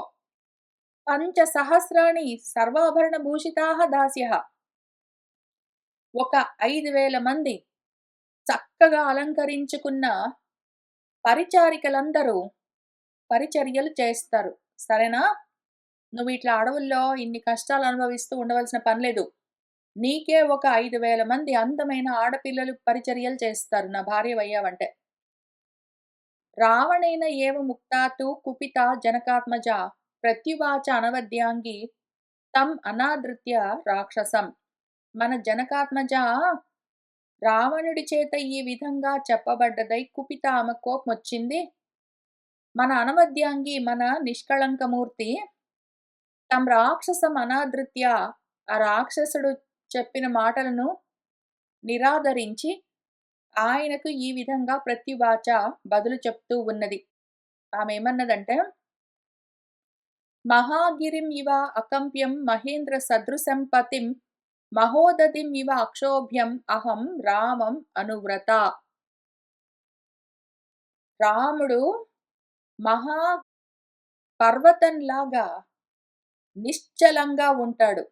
పంచ సహస్రాణి సర్వాభరణభూషితాః దాస్యః, ఒక 5,000 మంది చక్కగా అలంకరించుకున్న పరిచారికలందరూ పరిచర్యలు చేస్తారు. సరేనా? నువ్విట్లా అడవుల్లో ఇన్ని కష్టాలు అనుభవిస్తూ ఉండవలసిన పని లేదు. నీకే ఒక 5,000 మంది అందమైన ఆడపిల్లలు పరిచర్యలు చేస్తారు నా భార్యవయ్యావంటే. రావణేన ఏవ ముక్తా తు కుపితా జనకాత్మజా ప్రత్యువాచ అనవద్యాంగి తం అనాదృత్య రాక్షసం. మన జనకాత్మజ రావణుడి చేత ఈ విధంగా చెప్పబడ్డదై కుపిత, ఆమె కోపమొచ్చింది. మన అనవద్యాంగి, మన నిష్కళంకమూర్తి తం రాక్షసం అనాదృత్య, ఆ రాక్షసుడు చెప్పిన మాటలను నిరాదరించి ఆయనకు ఈ విధంగా ప్రత్యువాచ బదులు చెప్తూ ఉన్నది. ఆమేమన్నదంటే, మహాగిరిం ఇవ అకంప్యం మహేంద్ర సదృశం పతిం మహోదధిం ఇవ అక్షోభ్యం అహం రామం అనువ్రత. రాముడు మహా పర్వతంలాగా నిశ్చలంగా ఉంటాడు.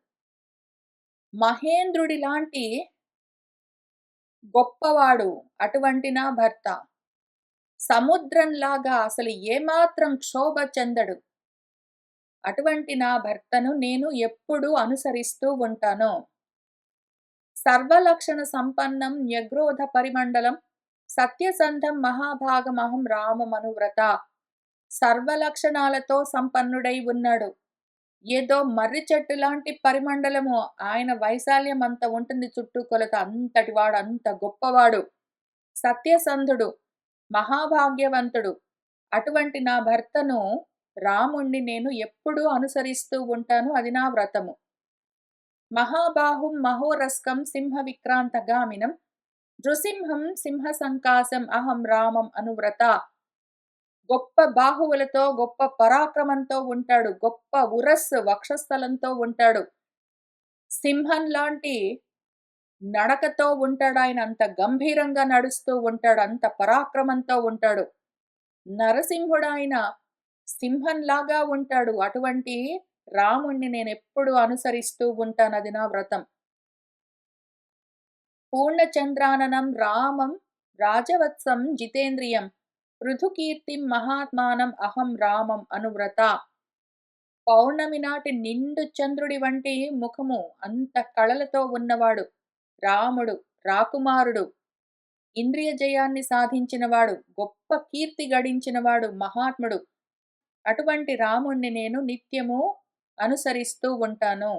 మహేంద్రుడి లాంటి గొప్పవాడు అటువంటి నా భర్త. సముద్రంలాగా అసలు ఏమాత్రం క్షోభ చెందడు. అటువంటి నా భర్తను నేను ఎప్పుడూ అనుసరిస్తూ ఉంటాను. సర్వలక్షణ సంపన్నం న్యగ్రోధ పరిమండలం సత్యసంధం మహాభాగమహం రామమనువ్రత. సర్వలక్షణాలతో సంపన్నుడై ఉన్నాడు. ఏదో మర్రి చెట్టు లాంటి పరిమండలము, ఆయన వైశాల్యం అంత ఉంటుంది, చుట్టూ కొలత అంతటివాడు, అంత గొప్పవాడు. సత్యసంధుడు, మహాభాగ్యవంతుడు. అటువంటి నా భర్తను రాముణ్ణి నేను ఎప్పుడూ అనుసరిస్తూ ఉంటాను. అది నా వ్రతము. మహాబాహుం మహోరస్కం సింహ విక్రాంతగామినం నృసింహం సింహ సంకాసం అహం రామం అనువ్రత. గొప్ప బాహువులతో, గొప్ప పరాక్రమంతో ఉంటాడు. గొప్ప ఉరస్సు వక్షస్థలంతో ఉంటాడు. సింహం లాంటి నడకతో ఉంటాడు. ఆయన అంత గంభీరంగా నడుస్తూ ఉంటాడు. అంత పరాక్రమంతో ఉంటాడు. నరసింహుడాయన సింహంలాగా ఉంటాడు. అటువంటి రాముణ్ణి నేనెప్పుడూ అనుసరిస్తూ ఉంటాను. అది నా వ్రతం. పూర్ణచంద్రాననం రామం రాజవత్సం జితేంద్రియం పృథుకీర్తిం మహాత్మానం అహం రామం అనువ్రత. పౌర్ణమి నాటి నిండు చంద్రుడి వంటి ముఖము, అంత కళలతో ఉన్నవాడు రాముడు. రాకుమారుడు, ఇంద్రియ జయాన్ని సాధించినవాడు, గొప్ప కీర్తి గడించినవాడు, మహాత్ముడు. అటువంటి రాముణ్ణి నేను నిత్యము అనుసరిస్తూ ఉంటాను.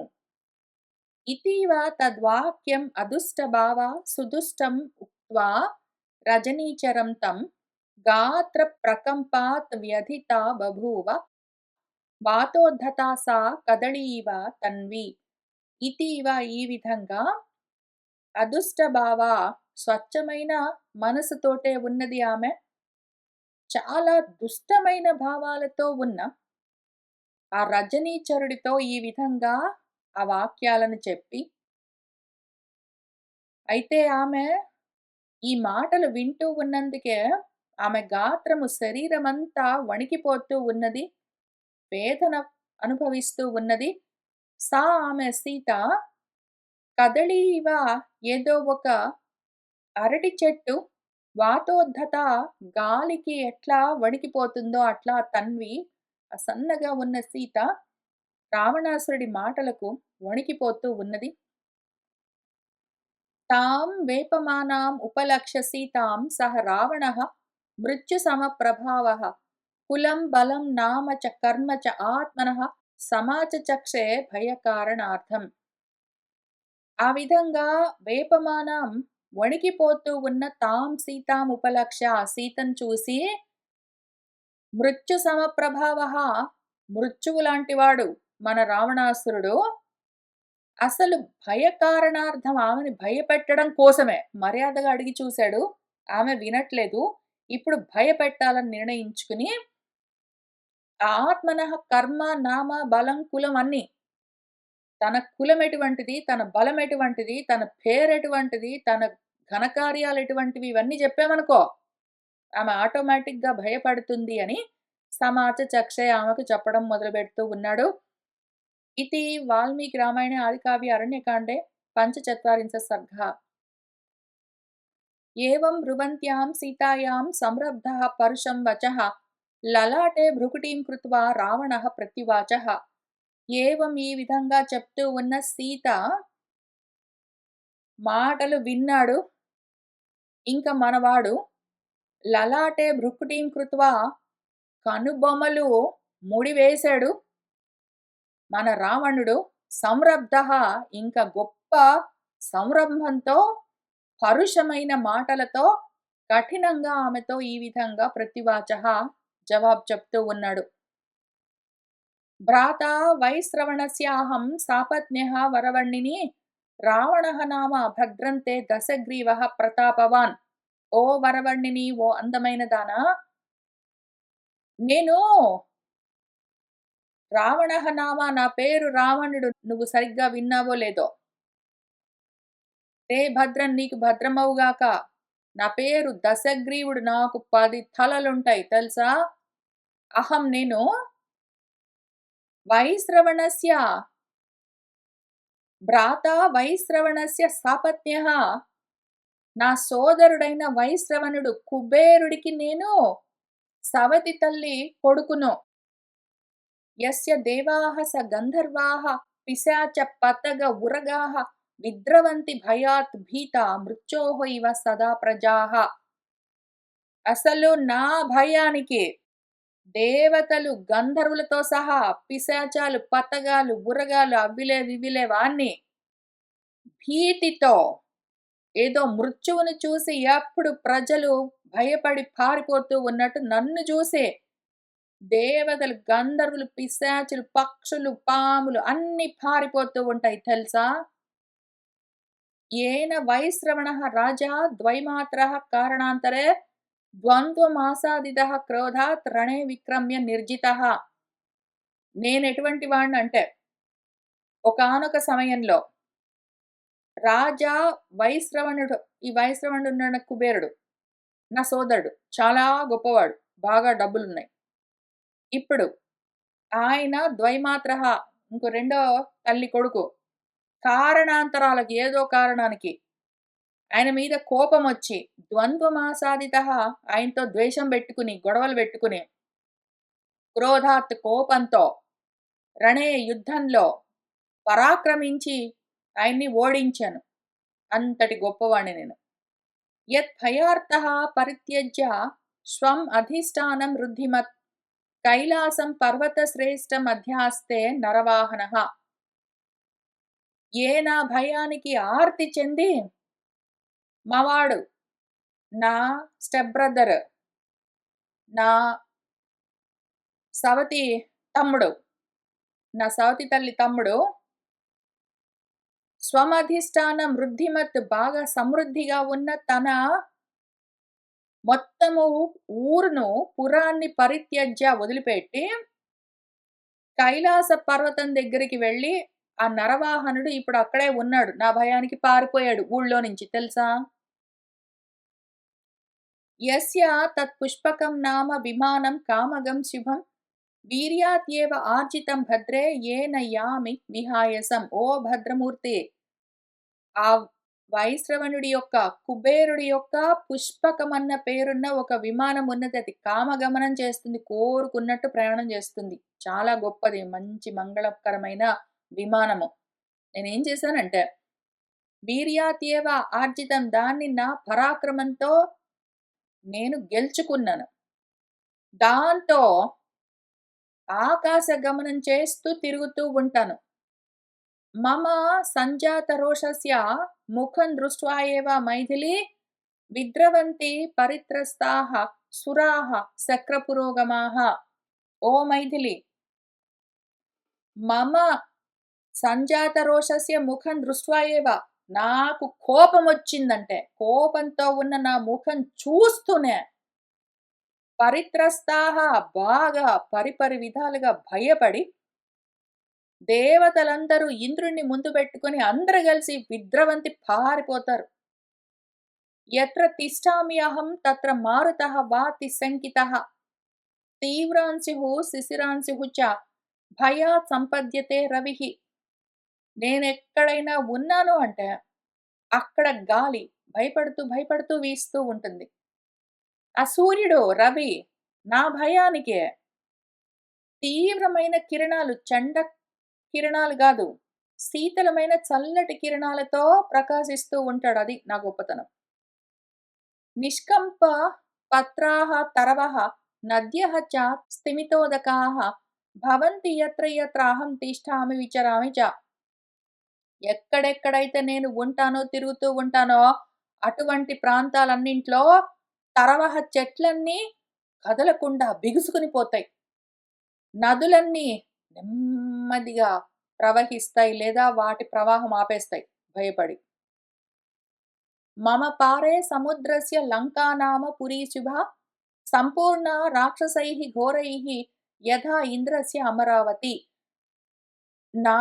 ఇతీవ తద్వాక్యం అదుష్టభావ సుదుష్టం ఉక్త్వా రజనీచరం తం గాత్ర ప్రకంపాత్ వ్యధితా బభూవ వాతోద్ధతా సా కదళీవ తన్వి. ఇతీవ, ఈ విధంగా, అదుష్టభావ, స్వచ్ఛమైన మనసుతోటే ఉన్నది ఆమె. చాలా దుష్టమైన భావాలతో ఉన్న ఆ రజనీచరుడితో ఈ విధంగా ఆ వాక్యాలను చెప్పి, అయితే ఆమె ఈ మాటలు వింటూ ఉన్నందుకే ఆమె గాత్రము, శరీరమంతా వణికిపోతూ ఉన్నది. వేదన అనుభవిస్తూ ఉన్నది. ఆమె సీత కదళీవ, ఏదో ఒక అరటి చెట్టు వాతోద్ధత, గాలికి ఎట్లా వణికిపోతుందో అట్లా తన్వి, సన్నగా ఉన్న సీత రావణాసురుడి మాటలకు వణికిపోతూ ఉన్నది. తాం వేపమానాం ఉపలక్ష్య సీతాం సహ రావణః మృత్యు సమప్రభావః కులం బలం నామ చ కర్మ చ ఆత్మనః సమాచచక్షే భయకారణార్థం. ఆ విధంగా వేపమానం, వణికిపోతూ ఉన్న తాం సీతాం ఉపలక్ష్య, ఆ సీతను చూసి, మృత్యు సమప్రభావః, మృత్యువు లాంటివాడు మన రావణాసురుడు, అసలు భయకారణార్థం, ఆమెని భయపెట్టడం కోసమే. మర్యాదగా అడిగి చూశాడు. ఆమె వినట్లేదు. ఇప్పుడు భయపెట్టాలని నిర్ణయించుకుని ఆత్మనః కర్మ, నామ, బలం, కులం అన్నీ. తన కులం ఎటువంటిది, తన బలం ఎటువంటిది, తన పేరెటువంటిది, తన ఘనకార్యాలు ఎటువంటివి ఇవన్నీ చెప్పామనుకో, ఆమె ఆటోమేటిక్‌గా భయపడుతుంది అని సమాజ చక్షే ఆమెకు చెప్పడం మొదలుపెడుతూ ఉన్నాడు. इति वाल्मीकि रामायणे आदिकाव्ये अरण्यकाण्डे पञ्चचत्वारिंशत् सर्गः। एवं ब्रुवन्त्यां सीतायां संरब्धः परुषं वचः ललाटे भ्रुकुटीं कृत्वा रावणः प्रत्युवाचः। ఏవం ఈ విధంగా చెప్తూ ఉన్న సీత మాటలు విన్నాడు. ఇంక మనవాడు లలాటే భృకుటీం కృత్వా కనుబొమలు ముడివేశాడు. మన రావణుడు సంరబ్ధః ఇంక గొప్ప సంరంభంతో పరుషమైన మాటలతో కఠినంగా ఆమెతో ఈ విధంగా ప్రతివాచః జవాబు చెప్తూ ఉన్నాడు. భ్రాతా వైశ్రవణస్యాహం సాపత్న్యః వరవర్ణిని రావణః నామ భద్రంతే దశగ్రీవః ప్రతాపవాన్. ఓ వరవర్ణిని, ఓ అందమైన దానా, నేను రావణః నామ, నా పేరు రావణుడు, నువ్వు సరిగ్గా విన్నావో లేదో. తే భద్రం, నీకు భద్రమవుగాక. నా పేరు దశగ్రీవుడు, నాకు 10 తలలుంటాయి తెలుసా. అహం నేను వైశ్రవణస్య భ్రాత వైశ్రవణస్య సాపత్న్యః, నా సోదరుడైన వైశ్రవణుడు కుబేరుడికి నేను సవతి తల్లి కొడుకును. యస్య దేవాః స గంధర్వాః పిశాచ పతగ ఉరగాః విద్రవంతి భయాత్ భీతా మృత్యోః ఇవ సదా ప్రజాః. అసలు నా భయానికి దేవతలు గంధర్వులతో సహా పిశాచాలు, పతగాలు, ఉరగాలు, అవిలే వివిలే వాణ్ణి భీతితో ఏదో మృత్యువును చూసి ఎప్పుడు ప్రజలు భయపడి పారిపోతూ ఉన్నట్టు నన్ను చూసే దేవతలు, గంధర్వులు, పిశాచులు, పక్షులు, పాములు అన్ని పారిపోతూ ఉంటాయి తెలుసా. ఏన వైశ్రవణః రాజా ద్వైమాత్రః కారణాంతరే ద్వంద్వమాసాదితః క్రోధాత్ రణే విక్రమ్య నిర్జితః. నేనెటువంటి వాడినంటే, ఒకానొక సమయంలో రాజా వైశ్రవణుడు, ఈ వైశ్రవణుడు ఉన్నాడు కుబేరుడు, నా సోదరుడు, చాలా గొప్పవాడు, బాగా డబ్బులున్నాయి. ఇప్పుడు ఆయన ద్వైమాత్రః, ఇంకో రెండో తల్లి కొడుకు, కారణాంతరాలకి ఏదో కారణానికి ఆయన మీద కోపమొచ్చి ద్వంద్వమాసాదితః, ఆయనతో ద్వేషం పెట్టుకుని, గొడవలు పెట్టుకుని, క్రోధాత్ కోపంతో, రణే యుద్ధంలో పరాక్రమించి ఆయన్ని ఓడించాను. అంతటి గొప్పవాణ్ణి నేను. యత్ భయార్తః పరిత్యజ్య స్వం అధిష్టానం వృద్ధిమత్ కైలాసం పర్వత శ్రేష్టం అధ్యాస్తే నరవాహనః. ఏ నా భయానికి ఆర్తి చెంది మావాడు, నా స్టెప్ బ్రదర్, నా సవతి తమ్ముడు, నా సవతి తల్లి తమ్ముడు స్వమధిష్టానం వృద్ధిమత్, బాగా సమృద్ధిగా ఉన్న తన మొత్తము ఊరును, పురాన్ని పరిత్యజ్య వదిలిపెట్టి కైలాస పర్వతం దగ్గరికి వెళ్ళి ఆ నరవాహనుడు ఇప్పుడు అక్కడే ఉన్నాడు. నా భయానికి పారిపోయాడు ఊళ్ళో నుంచి తెలుసా. యస్య తత్ పుష్పకం నామ విమానం కామగం శుభం వీర్యాత్యేవ ఆర్జితం భద్రే ఏన యామి విహాయసం. ఓ భద్రమూర్తి, ఆ వైశ్రవణుడి యొక్క, కుబేరుడి యొక్క పుష్పకమన్న పేరున్న ఒక విమానం ఉన్నది. అది కామగమనం చేస్తుంది, కోరుకున్నట్టు ప్రయాణం చేస్తుంది. చాలా గొప్పది, మంచి మంగళకరమైన విమానము. నేనేం చేశానంటే, వీర్యాత్యేవ ఆర్జితం, దాన్ని నా పరాక్రమంతో నేను గెలుచుకున్నాను. దాంతో ఆకాశ గమనం చేస్తూ తిరుగుతూ ఉంటాను. మమ సంజాత రోషస్య ముఖం దృష్ట్వా ఏవ మైథిలి విద్రవంతి పరిత్రస్తాః సురాః శక్రపురోగమాః. ఓ మైథిలి, మమ సంజాత రోషస్య ముఖం దృష్ట్వా ఏవ, నాకు కోపం వచ్చిందంటే కోపంతో ఉన్న నా ముఖం చూస్తూనే పరిత్రస్తాహ బాగా పరిపరి విధాలుగా భయపడి దేవతలందరూ ఇంద్రుడిని ముందు పెట్టుకొని అందరూ కలిసి విద్రవంతి పారిపోతారు. యత్ర తిష్టామి అహం తత్ర మారుతః వాతి శంకితః తీవ్రాంశుః శిశిరాంశుః చ భయాత్ సంపద్యతే రవిః. నేనెక్కడైనా ఉన్నాను అంటే అక్కడ గాలి భయపడుతూ, భయపడుతూ వీస్తూ ఉంటుంది. ఆ సూర్యుడు రవి నా భయానికే తీవ్రమైన కిరణాలు కిరణాలు గాదు. శీతలమైన చల్లటి కిరణాలతో ప్రకాశిస్తూ ఉంటాడు. అది నా గొప్పతనం. నిష్కంప పత్రాః తరవః నద్యః చ స్థిమితోదకాః భవంతి యత్ర యత్ర అహం తిష్ఠామి విచరామి చ. ఎక్కడెక్కడైతే నేను ఉంటానో, తిరుగుతూ ఉంటానో అటువంటి ప్రాంతాలన్నింట్లో తరవహ చెట్లన్నీ కదలకుండా బిగుసుకుని పోతాయి. నదులన్నీ నెమ్మదిగా ప్రవహిస్తాయి లేదా వాటి ప్రవాహం ఆపేస్తాయి భయపడి. మమ పారే సముద్రస్య లంకా నామ పురీ శుభా సంపూర్ణ రాక్షసైః ఘోరైః యథా ఇంద్రస్య అమరావతి. నా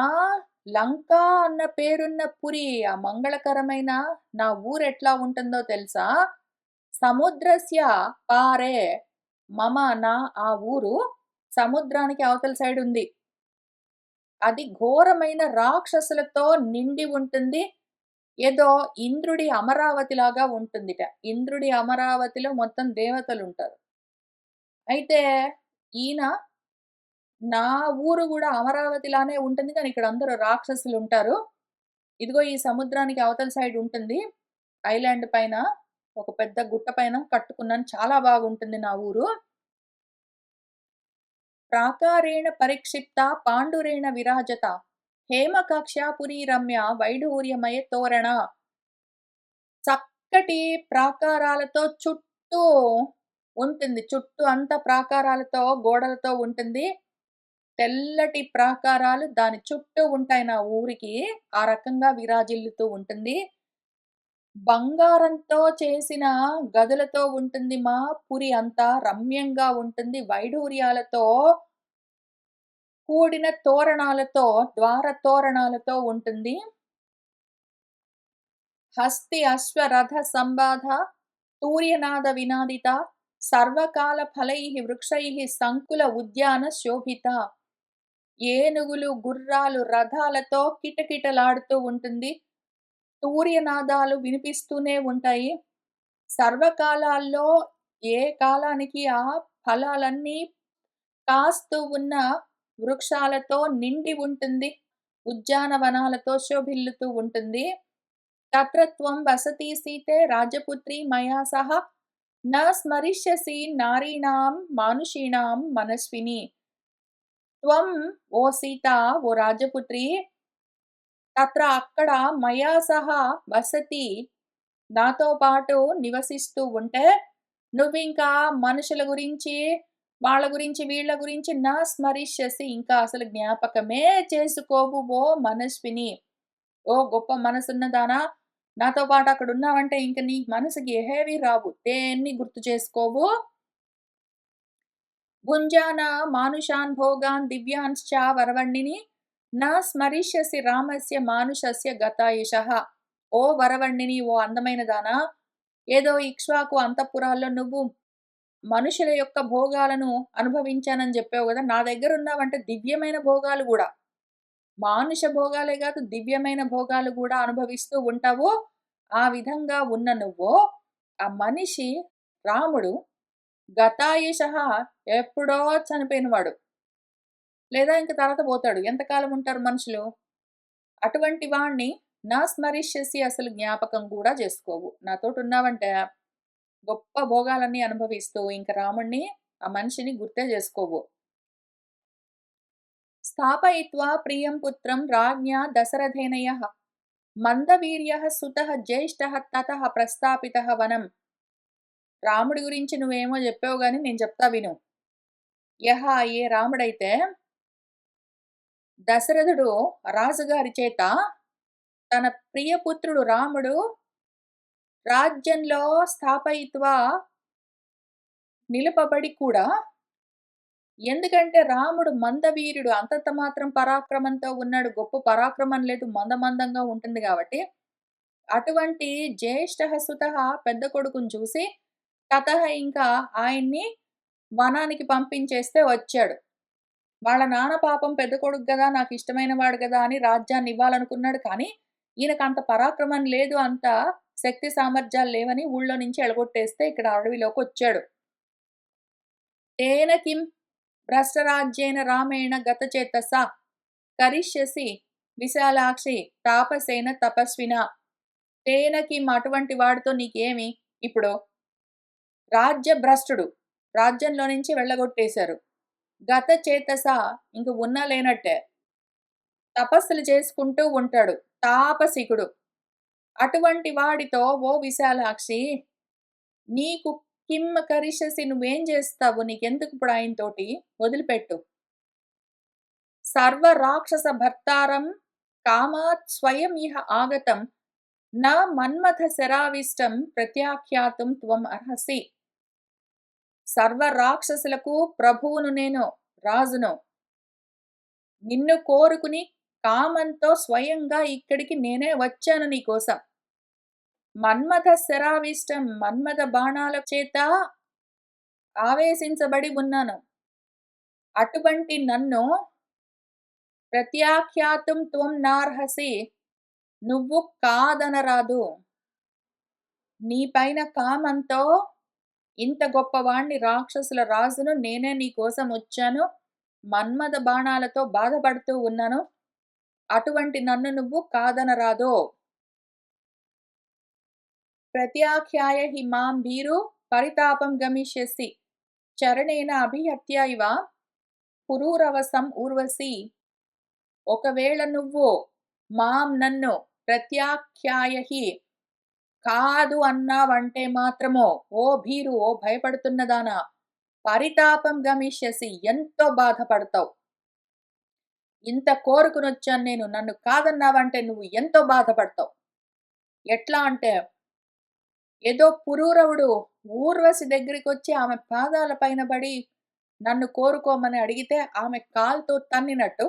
లంకా అన్న పేరున్న పురి ఆ మంగళకరమైన నా ఊరెట్లా ఉంటుందో తెలుసా? సముద్రస్య పారే మమ నా ఆ ఊరు సముద్రానికి అవతల సైడ్ ఉంది. అది ఘోరమైన రాక్షసులతో నిండి ఉంటుంది. ఏదో ఇంద్రుడి అమరావతిలాగా ఉంటుందిట. ఇంద్రుడి అమరావతిలో మొత్తం దేవతలుంటారు. అయితే ఈయన నా ఊరు గూడా అమరావతిలానే ఉంటుంది. కానీ ఇక్కడ అందరూ రాక్షసులుంటారు. ఇదిగో ఈ సముద్రానికి అవతల సైడ్ ఉంటుంది. ఐలాండ్ పైన ఒక పెద్ద గుట్ట పైన కట్టుకున్నాను. చాలా బాగుంటుంది నా ఊరు. ప్రాకారేణ పరిక్షిప్త పాండురేణ విరాజత హేమకక్ష్యా పురీ రమ్య వైఢూర్యమయ తోరణ. చక్కటి ప్రాకారాలతో చుట్టూ ఉంటుంది. చుట్టూ అంతా ప్రాకారాలతో గోడలతో ఉంటుంది. తెల్లటి ప్రాకారాలు దాని చుట్టూ ఉంటాయి నా ఊరికి. ఆ రకంగా విరాజిల్లుతూ ఉంటుంది. బంగారంతో చేసిన గదులతో ఉంటుంది మా పురి అంతా రమ్యంగా ఉంటుంది. వైఢూర్యాలతో కూడిన తోరణాలతో, ద్వార తోరణాలతో ఉంటుంది. హస్తి అశ్వ రథ సంబాధ తూర్యనాద వినాదిత సర్వకాల ఫలైః వృక్షైః సంకుల ఉద్యాన శోభిత. ఏనుగులు, గుర్రాలు, రథాలతో కిటకిటలాడుతూ ఉంటుంది. తూర్యనాదాలు వినిపిస్తూనే ఉంటాయి. సర్వకాలాల్లో ఏ కాలానికి ఆ ఫలాలన్నీ కాస్తూ ఉన్న వృక్షాలతో నిండి ఉంటుంది. ఉద్యానవనాలతో శోభిల్లుతూ ఉంటుంది. తత్ర త్వం వసతి సీతే రాజపుత్రి మయా సహ న స్మరిష్యసి నారీణాం మానుషీణాం మనస్విని. త్వం ఓ సీత ఓ రాజపుత్రి తత్ర అక్కడ మయా సహా వసతి నాతో పాటు నివసిస్తూ ఉంటే నువ్వింకా మనుషుల గురించి వాళ్ళ గురించి వీళ్ళ గురించి నా స్మరిష్యసి ఇంకా అసలు జ్ఞాపకమే చేసుకోవు ఓ మనస్విని. ఓ గొప్ప మనసున్నదానా నాతో పాటు అక్కడ ఉన్నావంటే ఇంక నీ మనసుకి ఏవేవి రావు. దేన్ని గుర్తు చేసుకోవు. భుంజాన మానుషాన్ భోగాన్ దివ్యాన్శ్చ వరవర్ణిని నా స్మరిష్యసి రామస్య మానుషస్య గతాయుషః. ఓ వరవర్ణిని ఓ అందమైన దానా ఏదో ఇక్ష్వాకు అంతఃపురాల్లో నువ్వు మనుషుల యొక్క భోగాలను అనుభవించానని చెప్పావు గదా! నా దగ్గరున్నావంటే దివ్యమైన భోగాలు గూడా. మానుష భోగాలే గాదు దివ్యమైన భోగాలు గూడా అనుభవిస్తూ ఉంటావు. ఆ విధంగా ఉన్న నువ్వు ఆ మనిషి రాముడు గతాయుషః ఎప్పుడో చనిపోయినవాడు. లేదా ఇంక తర్వాత పోతాడు. ఎంతకాలం ఉంటారు మనుషులు? అటువంటి వాడిని నా స్మరిష్యసి అసలు జ్ఞాపకం గూడా చేసుకోవు. నాతోటున్నావంటే గొప్ప భోగాలన్నీ అనుభవిస్తూ ఇంక రాముడిని ఆ మనిషిని గుర్తే జేసుకోవు. స్థాపయిత్వా ప్రియం పుత్రం రాజ్ఞా దశరథేనయః మందవీర్యః సుతః జ్యేష్ఠః తతః ప్రస్థాపితః వనం. రాముడి గురించి నువ్వేమో జెప్పావు గాని నేను చెప్తా విను. యహ ఏ రాముడైతే దశరథుడు రాజుగారి చేత తన ప్రియపుత్రుడు రాముడు రాజ్యంలో స్థాపయిత్వా నిలపబడి కూడా ఎందుకంటే రాముడు మందవీరుడు. అంతంత మాత్రం పరాక్రమంతో ఉన్నాడు. గొప్ప పరాక్రమం లేదు. మందంగా ఉంటుంది గాబట్టి, అటువంటి జ్యేష్ఠః సుతః పెద్ద కొడుకుని చూసి, తతః ఇంకా ఆయన్ని వనానికి పంపించేస్తే వచ్చాడు. వాళ్ళ నాన్న పాపం పెద్ద కొడుకు గదా! నాకిష్టమైన వాడు గదా! అని రాజ్యాన్ని ఇవ్వాలనుకున్నాడు కానీ, ఈయనకంత పరాక్రమం లేదు. అంత శక్తి సామర్థ్యాలు లేవని ఊళ్ళో నుంచి ఎలగొట్టేస్తే ఇక్కడ అడవిలోకొచ్చాడు. తేన కిం భ్రష్టరాజ్యేన రామేణ గతచేతసా కరిష్యసి విశాలాక్షి తాపసేన తపస్వినా. తేన కిం అటువంటి వాడితో నీకేమి? ఇప్పుడు రాజ్య భ్రష్టుడు. రాజ్యంలో నుంచి వెళ్ళగొట్టేశారు. గతచేతస ఇంక ఉన్నా లేనట్టే. తపస్సులు చేసుకుంటూ ఉంటాడు. తాపసికుడు. అటువంటి వాడితో ఓ విశాలాక్షి నీకు కిమ్ కరిష్యసి నువ్వేం చేస్తావు? నీకెందుకిప్పుడు ఆయనతోటి? వదిలిపెట్టు. సర్వ రాక్షస భర్తారం కామాత్ స్వయం ఇహ ఆగతం న మన్మథ శరావిష్టం ప్రత్యాఖ్యాతుం త్వం అర్హసి. సర్వ రాక్షసులకు ప్రభువును నేను, రాజును. నిన్ను కోరుకుని కామంతో స్వయంగా ఇక్కడికి నేనే వచ్చాను నీకోసం. మన్మథ శరావిష్టం మన్మథ బాణాల చేత ఆవేశించబడి ఉన్నాను. అటువంటి నన్ను ప్రత్యాఖ్యాతుం త్వం నార్హసి నువ్వు కాదనరాదు. నీ పైన కామంతో ఇంత గొప్పవాణ్ణి రాక్షసుల రాజును నేనే నీ కోసం వచ్చాను. మన్మథ బాణాలతో బాధపడుతూ ఉన్నాను. అటువంటి నన్ను నువ్వు కాదనరాదు. ప్రత్యాఖ్యాయ హి మాం భీరు పరితాపం గమిష్యసి చరణేన అభిహత్య ఇవ పురూరవసం ఊర్వశి. ఒకవేళ నువ్వు మాం నన్ను ప్రత్యాఖ్యాయహి కాదు అన్నావంటే మాత్రమో ఓ భీరు ఓ భయపడుతున్నదానా పరితాపం గమిష్యసి ఎంతో బాధపడతావు. ఇంత కోరుకునొచ్చాను నేను, నన్ను కాదన్నావంటే నువ్వు ఎంతో బాధపడతావు. ఎట్లా అంటే ఏదో పురూరవుడు ఊర్వశి దగ్గరికి వచ్చి ఆమె పాదాల పైన పడి నన్ను కోరుకోమని అడిగితే ఆమె కాలుతో తన్నినట్టు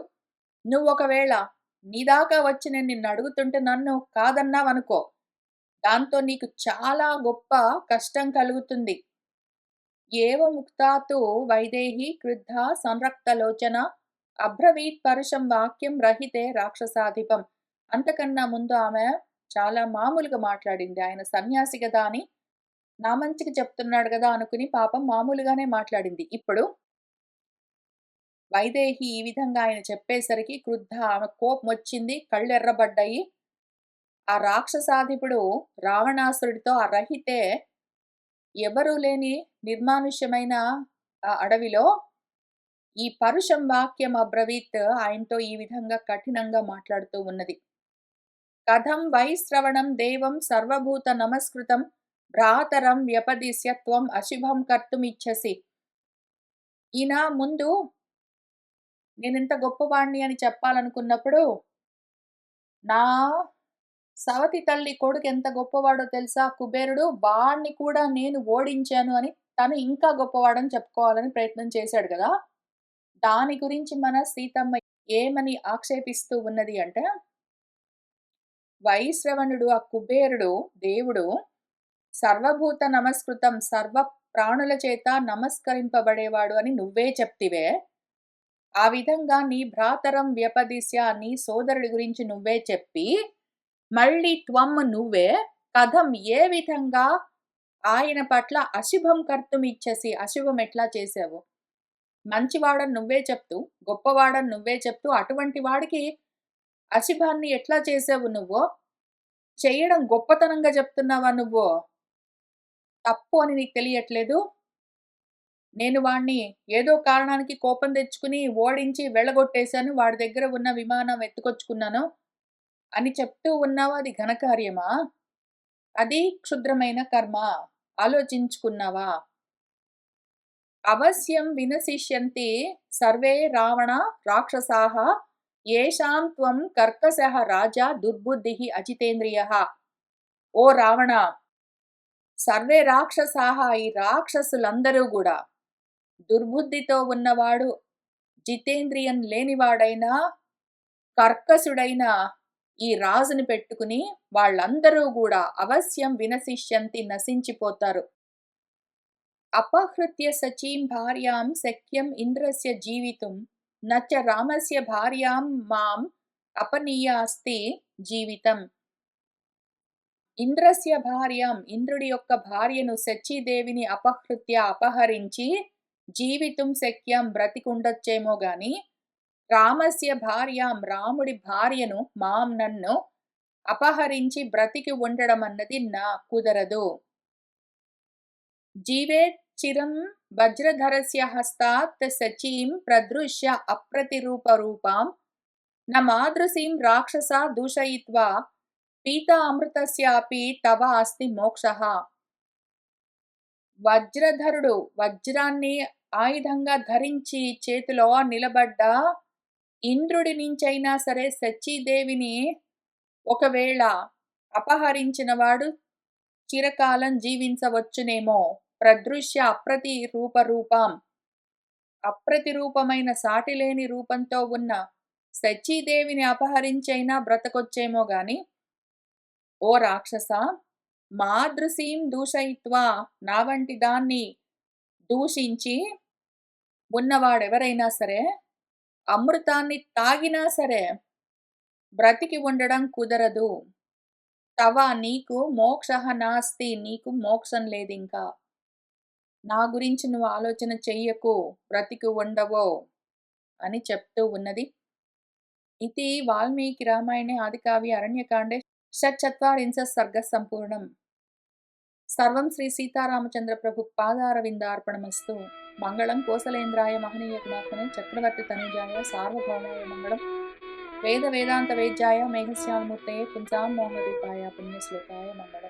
నువ్వు ఒకవేళ నీ దాకా వచ్చి నేను నిన్ను అడుగుతుంటే నన్ను కాదన్నావనుకో, దాంతో నీకు చాలా గొప్ప కష్టం కలుగుతుంది. ఏవ ముక్తాతు వైదేహి క్రుద్ధ సంరక్తలోచన అబ్రవీత్ పరుషం వాక్యం రహితే రాక్షసాధిపం. అంతకన్నా ముందు ఆమె చాలా మామూలుగా మాట్లాడింది. ఆయన సన్యాసి కదా అని నా మంచికి చెప్తున్నాడు కదా అనుకుని పాపం మామూలుగానే మాట్లాడింది. ఇప్పుడు వైదేహి ఈ విధంగా ఆయన చెప్పేసరికి క్రుద్ధ ఆమె కోపం వచ్చింది, కళ్ళు ఎర్రబడ్డాయి. ఆ రాక్షసాధిపుడు రావణాసురుడితో ఆ రహితే ఎవరూ లేని నిర్మానుష్యమైన ఆ అడవిలో ఈ పరుషం వాక్యం అబ్రవీత్ ఆయనతో ఈ విధంగా కఠినంగా మాట్లాడుతూ ఉన్నది. కథం వైశ్రవణం దేవం సర్వభూత నమస్కృతం భ్రాతరం వ్యపదిశ్య త్వం అశుభం కర్తుమిచ్చసి. ఈయన ముందు నేనింత గొప్పవాణ్ణి అని చెప్పాలనుకున్నప్పుడు నా సవతి తల్లి కొడుకు ఎంత గొప్పవాడో తెలుసా కుబేరుడు, వాణ్ణి కూడా నేను ఓడించాను అని తను ఇంకా గొప్పవాడని చెప్పుకోవాలని ప్రయత్నం చేశాడు కదా. దాని గురించి మన సీతమ్మ ఏమని ఆక్షేపిస్తూ ఉన్నది అంటే, వైశ్రవణుడు ఆ కుబేరుడు దేవుడు సర్వభూత నమస్కృతం సర్వ ప్రాణుల చేత నమస్కరింపబడేవాడు అని నువ్వే చెప్తివే. ఆ విధంగా నీ భ్రాతరం వ్యపదిశ్య నీ సోదరుడి గురించి నువ్వే చెప్పి మళ్ళీ త్వం నువ్వే కథం ఏ విధంగా ఆయన పట్ల అశుభం కర్తుమిచ్చేసి అశుభం ఎట్లా చేసావు? మంచివాడని నువ్వే చెప్తూ గొప్పవాడని నువ్వే చెప్తూ అటువంటి వాడికి అశుభాన్ని ఎట్లా చేసావు నువ్వు? చేయడం గొప్పతనంగా చెప్తున్నావా నువ్వు? తప్పు అని నీకు తెలియట్లేదు? నేను వాణ్ణి ఏదో కారణానికి కోపం తెచ్చుకుని ఓడించి వెళ్ళగొట్టేశాను, వాడి దగ్గర ఉన్న విమానం ఎత్తుకొచ్చుకున్నాను అని చెప్తూ ఉన్నావా? అది ఘనకార్యమా? అది క్షుద్రమైన కర్మ. ఆలోచించుకున్నావా? అవశ్యం వినశిష్యంతి సర్వే రావణ రాక్షసాః యేషాం త్వం కర్కశః రాజా దుర్బుద్ధిః అజితేంద్రియః. ఓ రావణ, సర్వే రాక్షసాహ, ఈ రాక్షసులందరూ గూడా దుర్బుద్ధితో ఉన్నవాడు, జితేంద్రియం లేనివాడైనా, కర్కశుడైన ఈ రాజుని పెట్టుకుని వాళ్ళందరూ గూడా అవశ్యం వినశిష్యంతి, నశించిపోతారు. అపహృత్య సచీం భార్యాం శక్యం ఇంద్రస్య జీవితుం నచ రామస్య భార్యాం మాం అపనీయాస్తి జీవితం. ఇంద్రస్య భార్యాం, ఇంద్రుడి యొక్క భార్యను శచీదేవిని అపహృత్య, అపహరించి జీవితం శక్యం, బ్రతికుండొచ్చేమో గాని రామస్య భార్యాం, రాముడి భార్యను మాం, నన్ను అపహరించి బ్రతికి ఉండడం అన్నది నా కుదరదు. జీవేత్ చిరం వజ్రధరస్య హస్తాత్ శచీం ప్రదృశ్య అప్రతిరూపరూపాం న మాదృశీం రాక్షసా దూషయిత్వా పీత అమృతస్యాపి తవ అస్తి మోక్షః. వజ్రధరుడు వజ్రాన్ని ఆయుధంగా ధరించి చేతిలో నిలబడ్డ ఇంద్రుడి నుంచైనా సరే శచీదేవిని ఒకవేళ అపహరించిన వాడు చిరకాలం జీవించవచ్చునేమో. ప్రదృశ్య అప్రతిరూపరూపాం, అప్రతిరూపమైన సాటిలేని రూపంతో ఉన్న శచీదేవిని అపహరించైనా బ్రతకొచ్చేమో గాని, ఓ రాక్షస, మాదృశీం దూషయిత్వా, నా వంటి దాన్ని దూషించి ఉన్నవాడెవరైనా సరే అమృతాన్ని తాగినా సరే బ్రతికి ఉండడం కుదరదు. తవ, నీకు మోక్షః నాస్తి, నీకు మోక్షం లేదింకా. నా గురించి నువ్వు ఆలోచన చెయ్యకు, బ్రతికి ఉండవో అని చెప్తూ ఉన్నది. ఇది వాల్మీకి రామాయణే ఆదికావ్యే అరణ్యకాండే షట్చత్వారింశः సర్గः సంపూర్ణం. సర్వం శ్రీ సీతారామచంద్ర ప్రభు పాదారవిందార్పణమస్తు. మంగళం కోసలేంద్రాయ మహనీయ గుణాత్మనే చక్రవర్తి తనుజాయ సార్వభౌమాయ మంగళం. వేద వేదాంత వేద్యాయ మేఘశ్యామమూర్తయే పుంసాం మోహనరూపాయ పుణ్యశ్లోకాయ మంగళం.